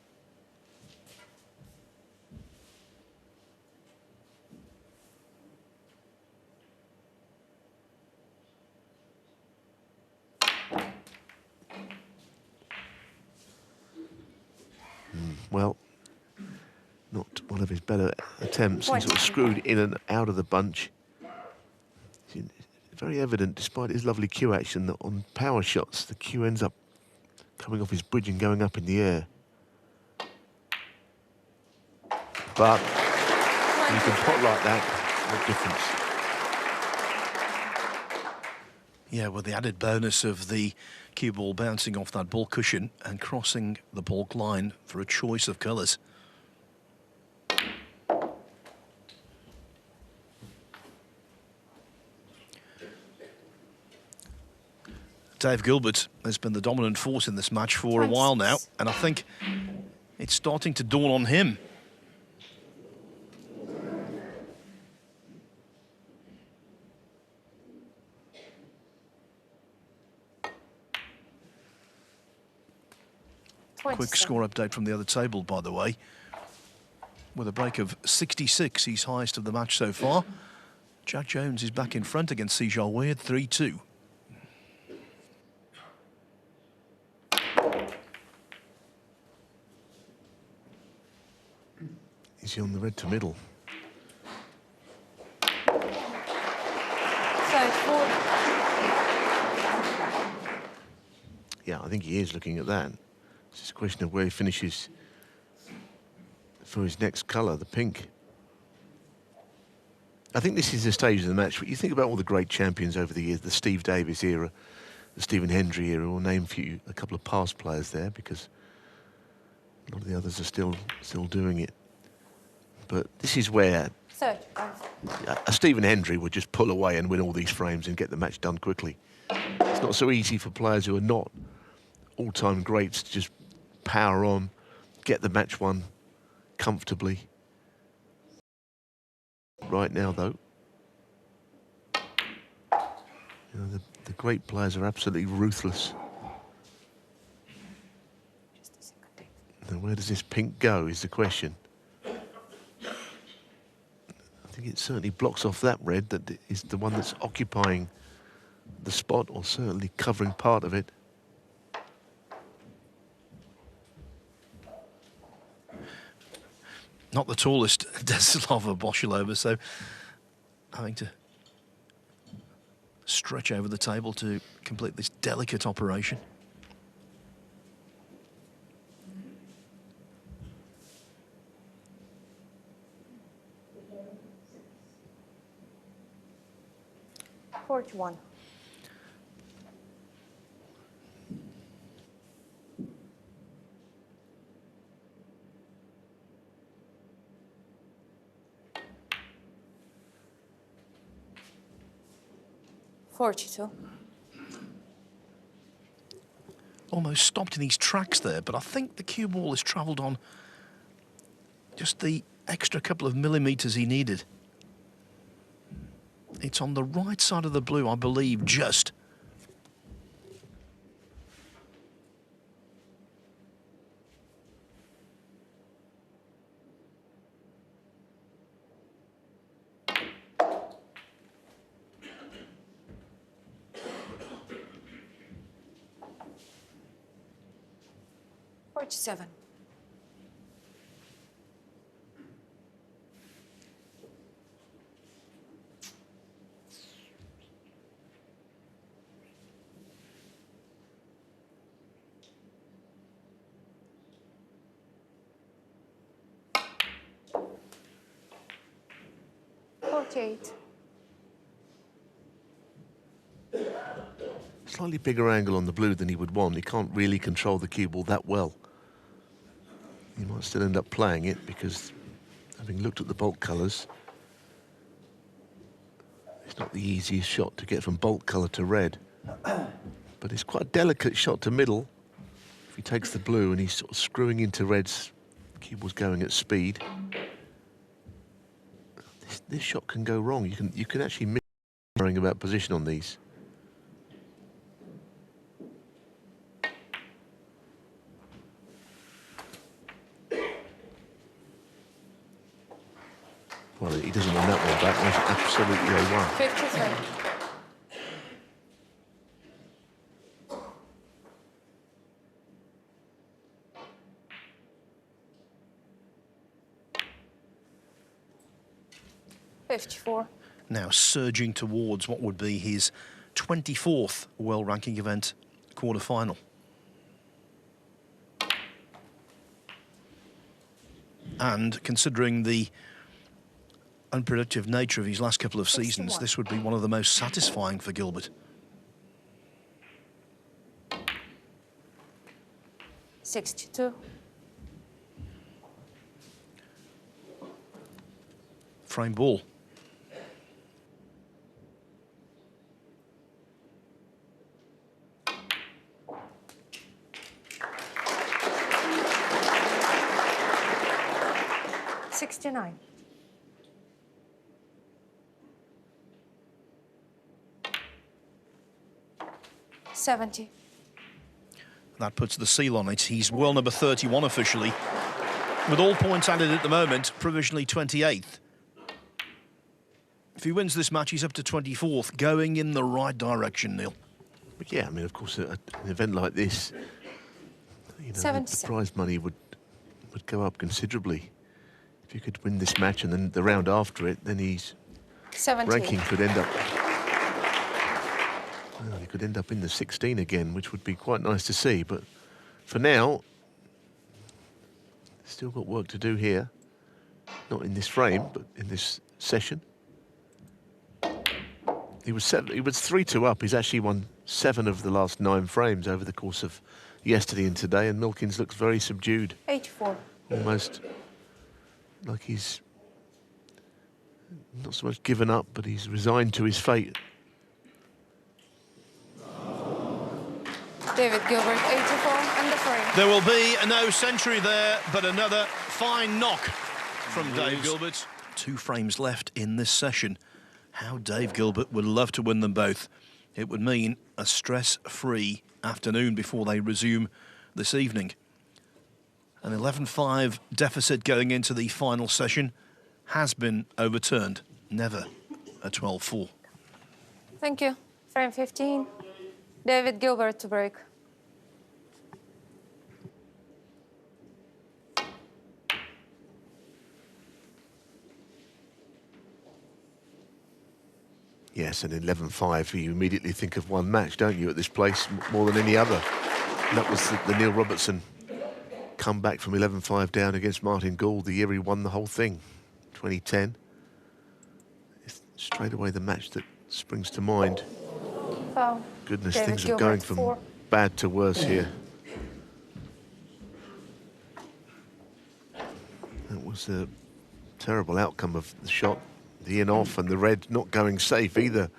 Well, not one of his better attempts. He's sort of screwed in and out of the bunch. It's very evident, despite his lovely cue action, that on power shots, the cue ends up coming off his bridge and going up in the air. But when you can pot like that, what difference? Yeah, with the added bonus of the cue ball bouncing off that ball cushion and crossing the baulk line for a choice of colours. Dave Gilbert has been the dominant force in this match for a while now, and I think it's starting to dawn on him. Quick score update from the other table, by the way. With a break of 66, he's highest of the match so far. Jack Jones is back in front against Sijal Weird, 3-2. Is he on the red to middle? Yeah, I think he is looking at that. It's just a question of where he finishes for his next colour, the pink. I think this is the stage of the match. You think about all the great champions over the years, the Steve Davis era, the Stephen Hendry era. We'll name for you a couple of past players there because a lot of the others are still doing it. But this is where a Stephen Hendry would just pull away and win all these frames and get the match done quickly. It's not so easy for players who are not all-time greats to just power on, get the match won comfortably. Right now, though, you know, the great players are absolutely ruthless. Now, where does this pink go is the question. I think it certainly blocks off that red that is the one that's occupying the spot, or certainly covering part of it. Not the tallest Deslava Boshilova, so having to stretch over the table to complete this delicate operation. 41. $42. Almost stopped in his tracks there, but I think the cue ball has travelled on just the extra couple of millimetres he needed. It's on the right side of the blue, I believe, just. $47. $48. Slightly bigger angle on the blue than he would want. He can't really control the cue ball that well. He might still end up playing it because, having looked at the bulk colours, it's not the easiest shot to get from bulk colour to red. But it's quite a delicate shot to middle. If he takes the blue and he's sort of screwing into reds, the cue ball's going at speed. This shot can go wrong. You can actually miss worrying about position on these. Well, he doesn't want that one back. That's absolutely A1. 53. $54. Now surging towards what would be his 24th world ranking event quarter-final. And considering the unproductive nature of his last couple of seasons, 61. this would be one of the most satisfying for Gilbert. 62. Frame ball. $69. $70. That puts the seal on it. He's world number 31 officially. With all points added at the moment, provisionally 28th. If he wins this match, he's up to 24th, going in the right direction, Neil. But yeah, I mean, of course, an event like this, you know, the 77. prize money would go up considerably. If you could win this match and then the round after it, then his 70. ranking could end up. Well, he could end up in the 16 again, which would be quite nice to see. But for now, still got work to do here. Not in this frame, but in this session. He was 3-2 up. He's actually won 7 of the last 9 frames over the course of yesterday and today. And Milkins looks very subdued, 84. almost like he's not so much given up, but he's resigned to his fate. David Gilbert, 84, and the frame. There will be no century there, but another fine knock from Dave Gilbert. 2 frames left in this session. How Dave Gilbert would love to win them both. It would mean a stress-free afternoon before they resume this evening. An 11-5 deficit going into the final session has been overturned. Never a 12-4. Thank you. Frame 15. David Gilbert to break. Yes, an 11-5, you immediately think of one match, don't you, at this place, more than any other. And that was the Neil Robertson comeback from 11-5 down against Martin Gould, the year he won the whole thing, 2010. It's straight away the match that springs to mind. Foul. Goodness, David things are Gilbert, going from 4. bad to worse here. That was a terrible outcome of the shot. The in off and the red not going safe either.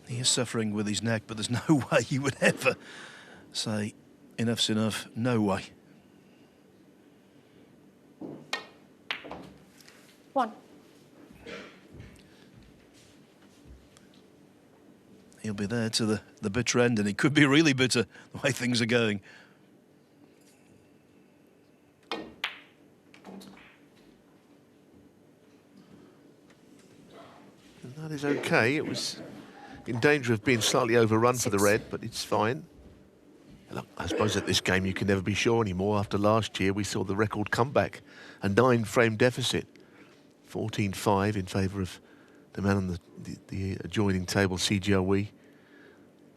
He is suffering with his neck, but there's no way you would ever say enough's enough. No way. 1. He'll be there to the bitter end, and it could be really bitter the way things are going. And that is okay. It was in danger of being slightly overrun for the red, but it's fine. Look, I suppose at this game you can never be sure anymore. After last year, we saw the record comeback, a 9-frame deficit, 14-5 in favour of the man on the adjoining table, CGOE,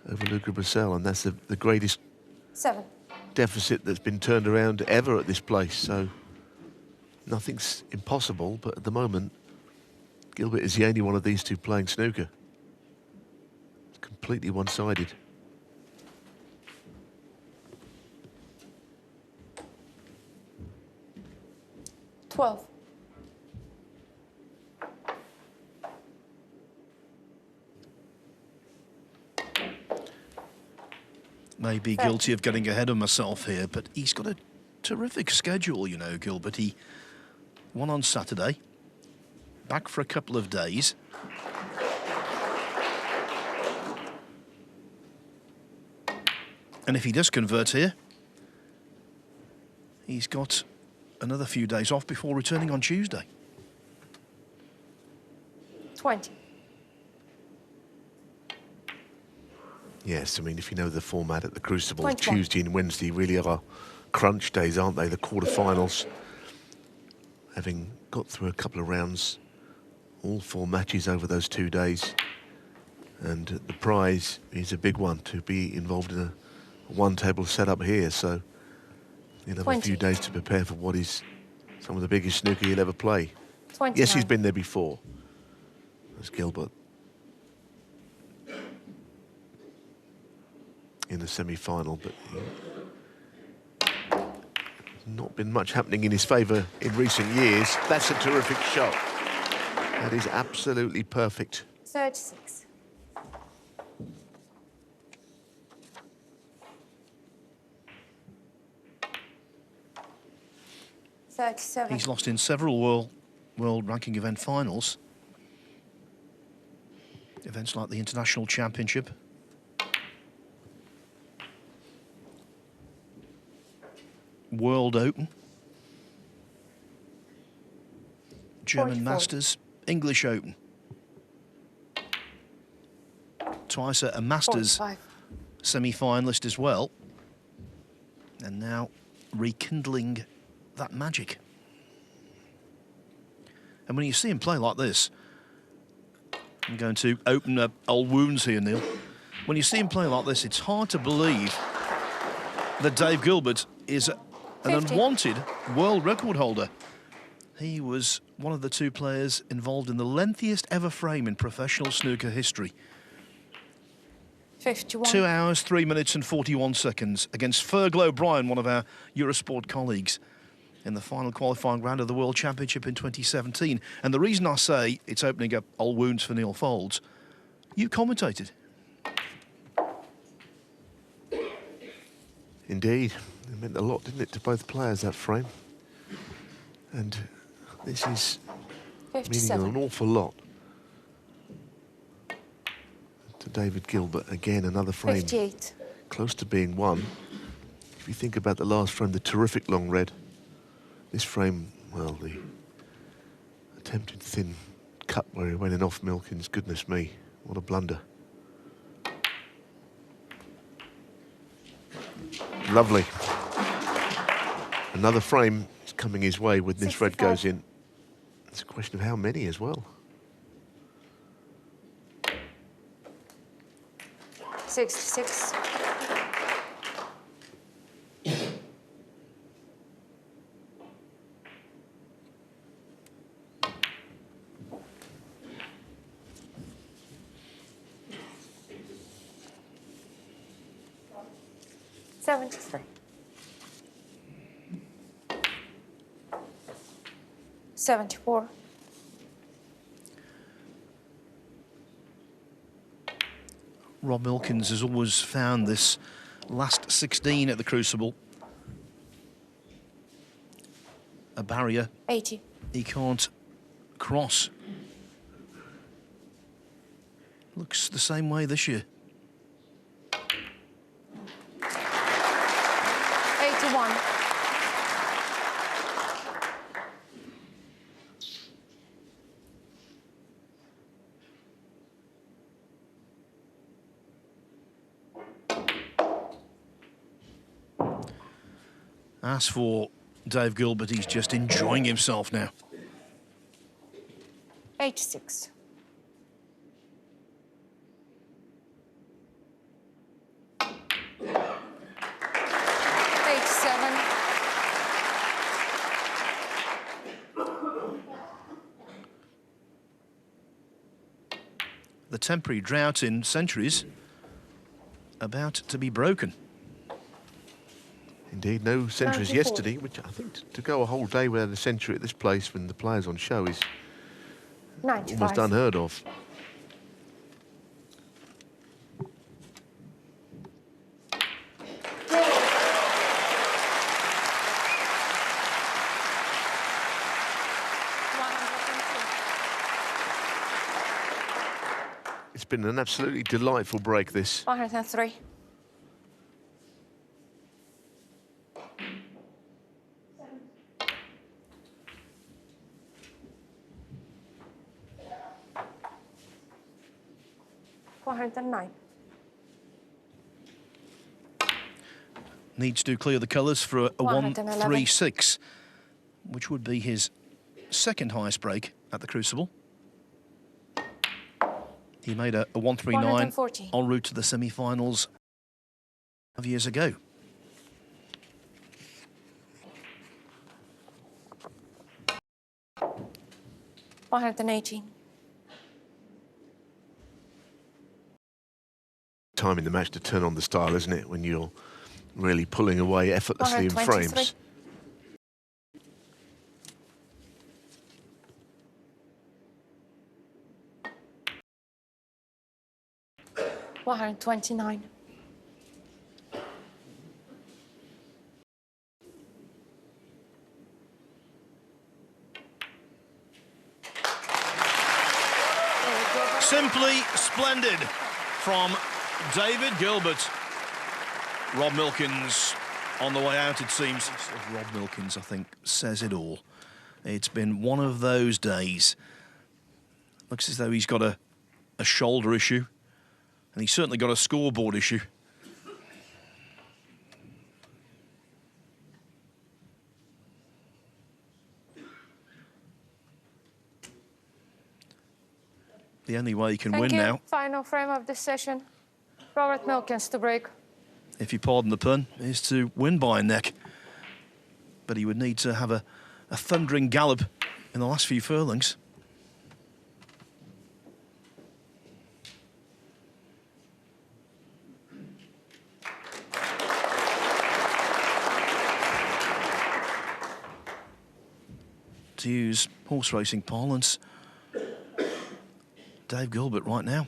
over Luca Brissell, and that's the greatest 7. deficit that's been turned around ever at this place. So nothing's impossible, but at the moment, Gilbert is the only one of these two playing snooker. It's completely one-sided. $12. May be guilty of getting ahead of myself here, but he's got a terrific schedule, you know, Gilbert. He won on Saturday, back for a couple of days. And if he does convert here, he's got another few days off before returning on Tuesday. 20. Yes, I mean, if you know the format at the Crucible, 21. Tuesday and Wednesday really are crunch days, aren't they? The quarterfinals, having got through a couple of rounds, all 4 matches over those 2 days. And the prize is a big one, to be involved in a one-table setup here. So you'll have 20. a few days to prepare for what is some of the biggest snooker you'll ever play. 29. Yes, he's been there before. That's Gilbert. In the semi-final, but not been much happening in his favour in recent years. That's a terrific shot. That is absolutely perfect. 36. He's lost in several world ranking event finals. Events like the International Championship. World Open. German 44. Masters, English Open. Twice a Masters 45. semi-finalist as well. And now rekindling that magic. And when you see him play like this, I'm going to open up old wounds here, Neil. When you see him play like this, it's hard to believe that Dave Gilbert is an 50. unwanted world record holder. He was one of the 2 players involved in the lengthiest ever frame in professional snooker history. 51. 2 hours, 3 minutes and 41 seconds against Fergal O'Brien, one of our Eurosport colleagues, in the final qualifying round of the World Championship in 2017. And the reason I say it's opening up old wounds for Neil Foulds, you commentated. Indeed. It meant a lot, didn't it, to both players, that frame? And this is meaning 57. an awful lot to David Gilbert. Again, another frame 58. close to being won. If you think about the last frame, the terrific long red, this frame, well, the attempted thin cut where he went in off Milkins, goodness me, what a blunder. Lovely. Another frame is coming his way when this red 65. goes in. It's a question of how many as well. 66. 73. 74. Rob Milkins has always found this last 16 at the Crucible a barrier 80. he can't cross. Looks the same way this year. 81. As for Dave Gilbert, he's just enjoying himself now. 86. 87. The temporary drought in centuries about to be broken. Indeed, no centuries 94. yesterday, which I think to go a whole day without a century at this place when the players on show is 95. almost unheard of. It's been an absolutely delightful break, this. 103. 109. Needs to clear the colours for a 111. 136, which would be his second highest break at the Crucible. He made a 139 140. en route to the semi-finals 5 years ago. $118. Time in the match to turn on the style, isn't it? When you're really pulling away effortlessly in 123. frames. $129. Simply splendid from David Gilbert. Rob Milkins on the way out, it seems. Rob Milkins, I think, says it all. It's been one of those days. Looks as though he's got a shoulder issue, and he's certainly got a scoreboard issue. The only way he can Thank win you. now, Final frame of this session. Robert Milkins to break. if you pardon the pun, is to win by a neck. But he would need to have a thundering gallop in the last few furlongs. To use horse racing parlance, Dave Gilbert right now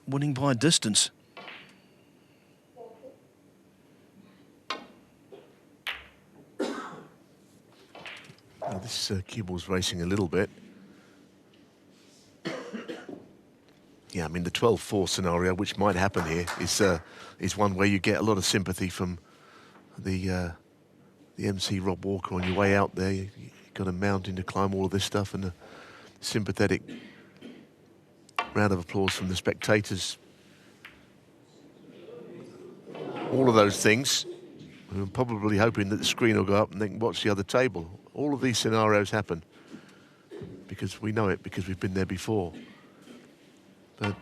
winning by a distance. Now, this cue ball's racing a little bit. Yeah, I mean, the 12-4 scenario, which might happen here, is one where you get a lot of sympathy from the MC Rob Walker on your way out there. You've got a mountain to climb, all of this stuff, and a sympathetic round of applause from the spectators. All of those things. I'm probably hoping that the screen will go up and they can watch the other table. All of these scenarios happen because we know it, because we've been there before. But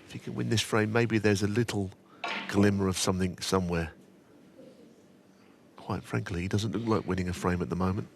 if you can win this frame, maybe there's a little glimmer of something somewhere. Quite frankly, he doesn't look like winning a frame at the moment.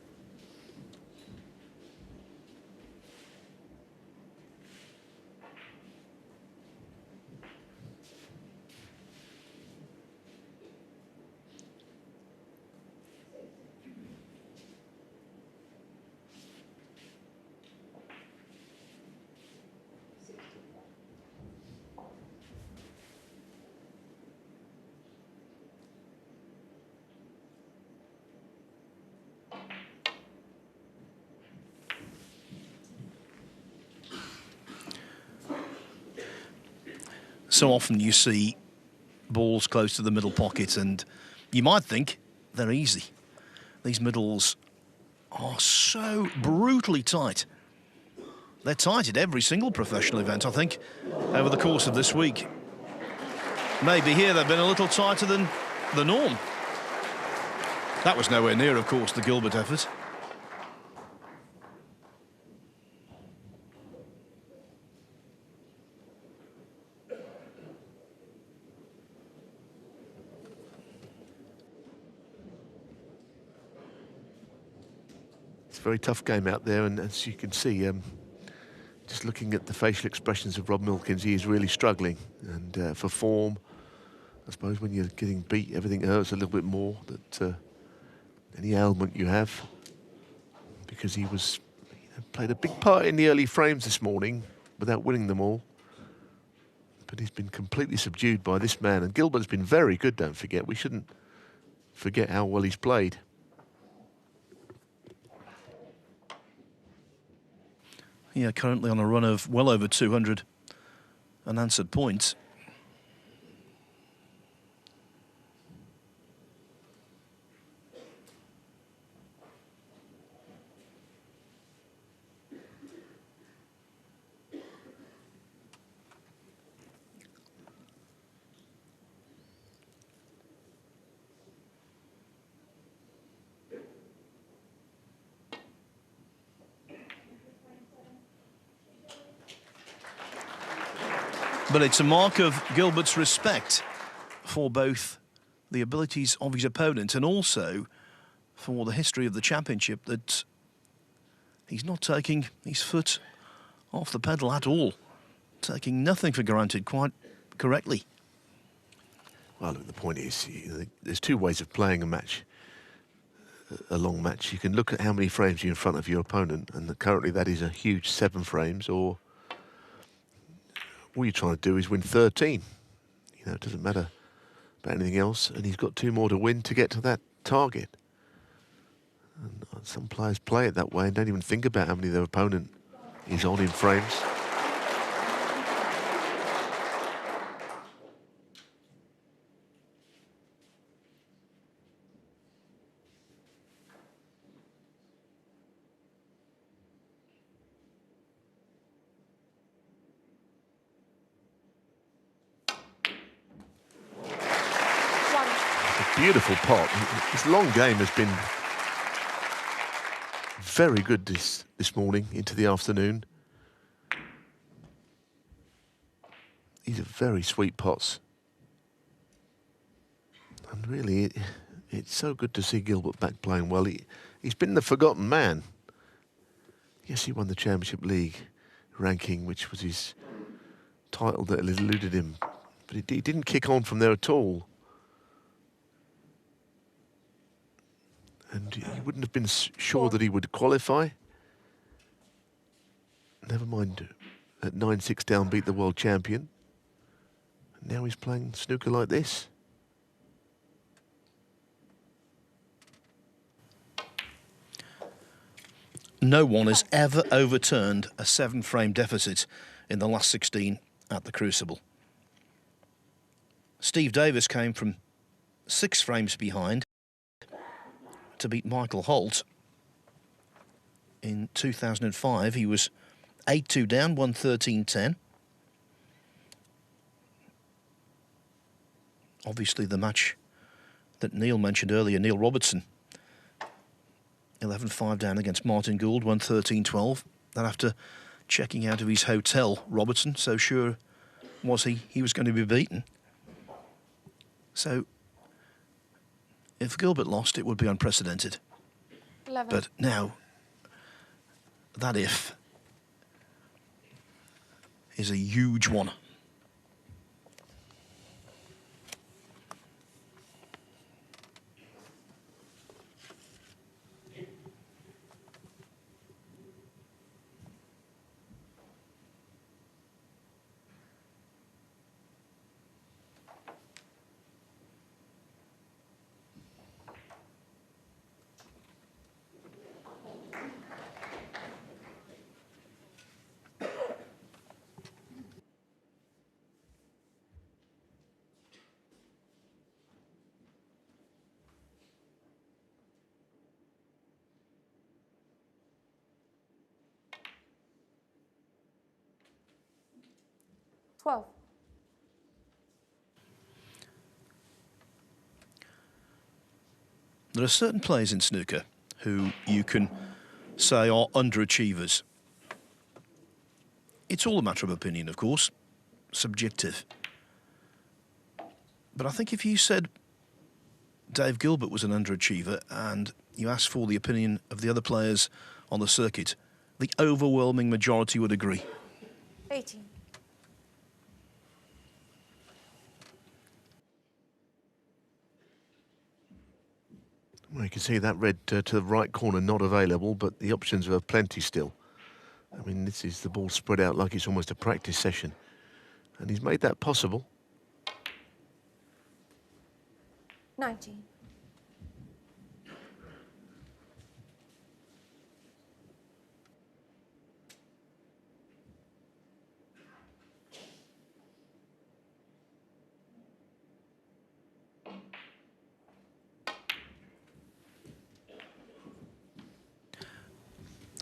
So often you see balls close to the middle pocket and you might think they're easy. These middles are so brutally tight. They're tight at every single professional event, I think, over the course of this week. Maybe here they've been a little tighter than the norm. That was nowhere near, of course, the Gilbert effort. It's a very tough game out there, and as you can see, just looking at the facial expressions of Rob Milkins, he is really struggling. And for form, I suppose when you're getting beat, everything hurts a little bit more. That any ailment you have, because he was played a big part in the early frames this morning without winning them all. But he's been completely subdued by this man. And Gilbert's been very good, don't forget. We shouldn't forget how well he's played. Yeah, currently on a run of well over 200 unanswered points. But it's a mark of Gilbert's respect for both the abilities of his opponent and also for the history of the championship that he's not taking his foot off the pedal at all, taking nothing for granted, quite correctly. Well, look, the point is, there's two ways of playing a match, a long match. You can look at how many frames you're in front of your opponent, and currently that is a huge 7 frames, or all you're trying to do is win 13. You know, it doesn't matter about anything else, and he's got 2 more to win to get to that target. And some players play it that way and don't even think about how many their opponent is on in frames. Beautiful pot. His long game has been very good this morning into the afternoon. These are very sweet pots. And really, it's so good to see Gilbert back playing well. He's been the forgotten man. Yes, he won the Championship League ranking, which was his title that eluded him. But he didn't kick on from there at all. And he wouldn't have been sure that he would qualify. Never mind at 9-6 down beat the world champion. And now he's playing snooker like this. No one has ever overturned a 7-frame deficit in the last 16 at the Crucible. Steve Davis came from 6 frames behind to beat Michael Holt in 2005. He was 8-2 down, won 13-10. Obviously the match that Neil mentioned earlier, Neil Robertson, 11-5 down against Martin Gould, won 13-12. Then after checking out of his hotel, Robertson, so sure was he was going to be beaten. So if Gilbert lost, it would be unprecedented. 11. But now, that if is a huge one. 12. There are certain players in snooker who you can say are underachievers. It's all a matter of opinion, of course, subjective. But I think if you said Dave Gilbert was an underachiever and you asked for the opinion of the other players on the circuit, the overwhelming majority would agree. 18. Well, you can see that red to the right corner not available, but the options are plenty still. I mean, this is the ball spread out like it's almost a practice session. And he's made that possible. 19.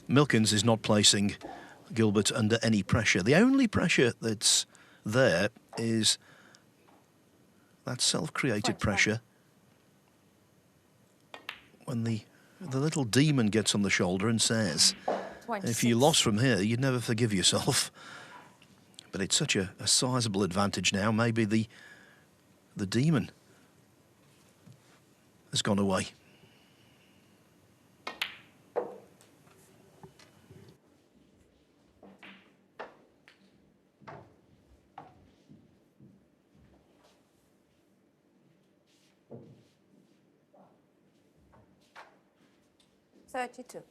Milkins is not placing Gilbert under any pressure. The only pressure that's there is that self-created pressure when the little demon gets on the shoulder and says, 26. if you lost from here, you'd never forgive yourself. But it's such a sizable advantage now. Maybe the demon has gone away. Thirty-two.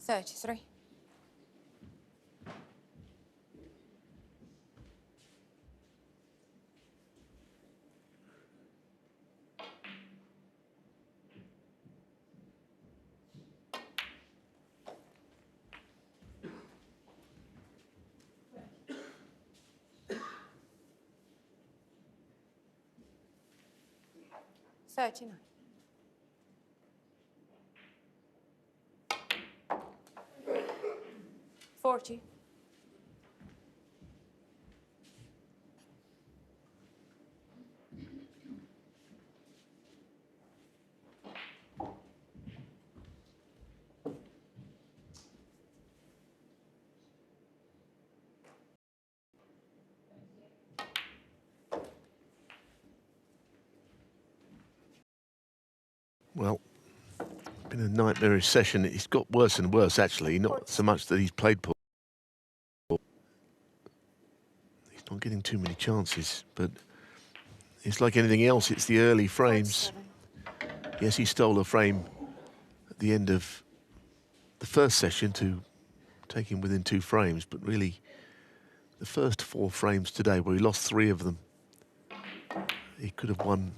Thirty-three. $39. $40. Well, been a nightmarish session. It's got worse and worse, actually. Not so much that he's played poor. He's not getting too many chances, but it's like anything else. It's the early frames. 47. Yes, he stole a frame at the end of the first session to take him within 2 frames, but really the first 4 frames today, where he lost 3 of them, he could have won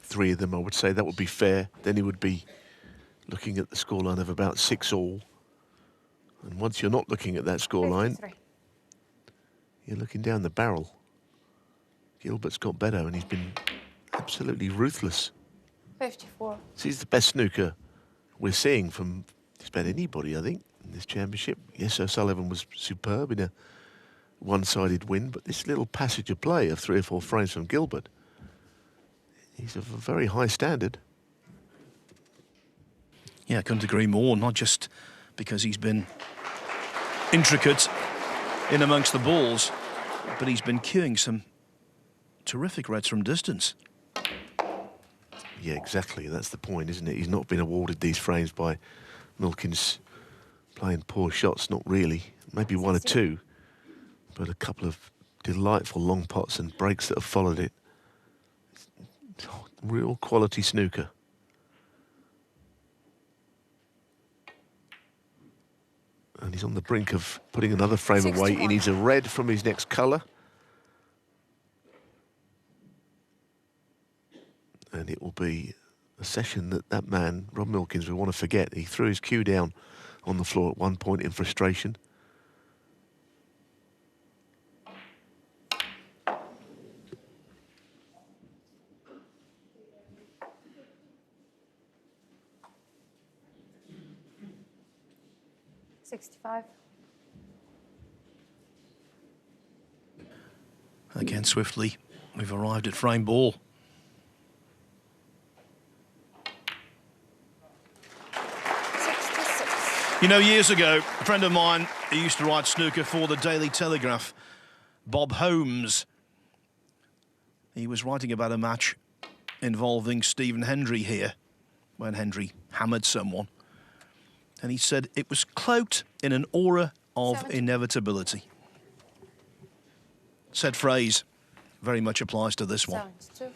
3 of them, I would say. That would be fair. Then he would be looking at the scoreline of about 6-all. And once you're not looking at that scoreline, 53. you're looking down the barrel. Gilbert's got better, and he's been absolutely ruthless. 54. This is the best snooker we're seeing from just about anybody, I think, in this championship. Yes, O'Sullivan was superb in a one-sided win, but this little passage of play of 3 or 4 frames from Gilbert, he's of a very high standard. Yeah, I couldn't agree more, not just because he's been intricate in amongst the balls, but he's been cueing some terrific reds from distance. Yeah, exactly. That's the point, isn't it? He's not been awarded these frames by Milkins playing poor shots, not really. Maybe 1 or 2, but a couple of delightful long pots and breaks that have followed it. Real quality snooker. And he's on the brink of putting another frame away. 61. He needs a red from his next colour. And it will be a session that man, Rob Milkins, will want to forget. He threw his cue down on the floor at one point in frustration. 65. Again, swiftly, we've arrived at frame ball. 66. You know, years ago, a friend of mine who used to write snooker for the Daily Telegraph, Bob Holmes, he was writing about a match involving Stephen Hendry here, when Hendry hammered someone. And he said it was cloaked in an aura of 70. inevitability. Said phrase very much applies to this one. 72.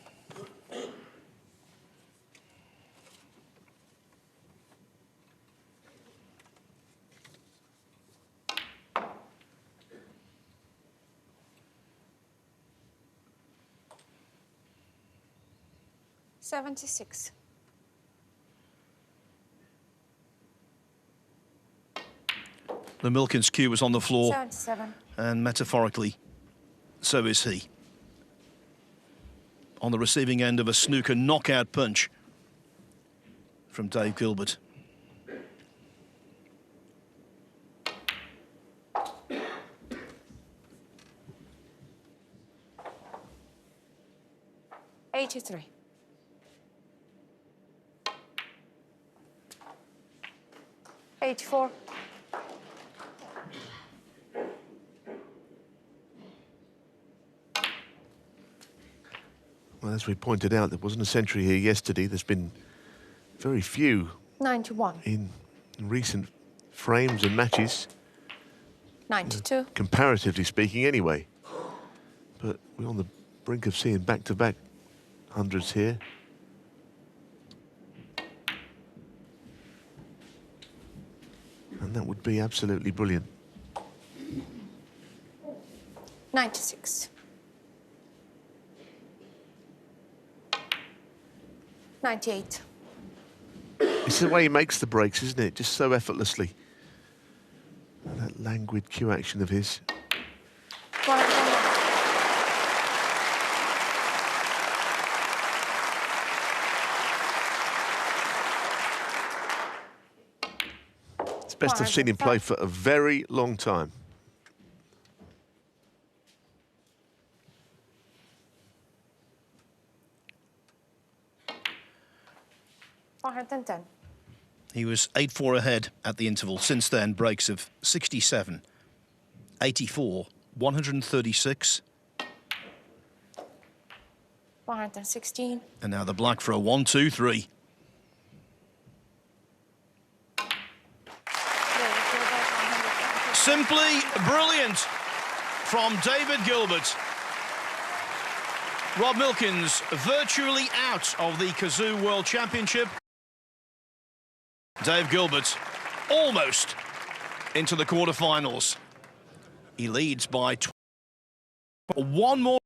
$76. The Milkins cue was on the floor, 77. and metaphorically, so is he. On the receiving end of a snooker knockout punch from Dave Gilbert. $83. $84. Well, as we pointed out, there wasn't a century here yesterday. There's been very few 91. in recent frames and matches, 92. comparatively speaking anyway. But we're on the brink of seeing back-to-back hundreds here. And that would be absolutely brilliant. 96. 98. It's the way he makes the breaks, isn't it? Just so effortlessly. And that languid cue action of his. 101. It's best I've seen him play for a very long time. $410. He was 8-4 ahead at the interval. Since then, breaks of 67, 84, 136. 116. And now the black for a 1-2-3. Simply brilliant from David Gilbert. Rob Milkins virtually out of the Kazoo World Championship. Dave Gilbert almost into the quarterfinals. He leads by one more.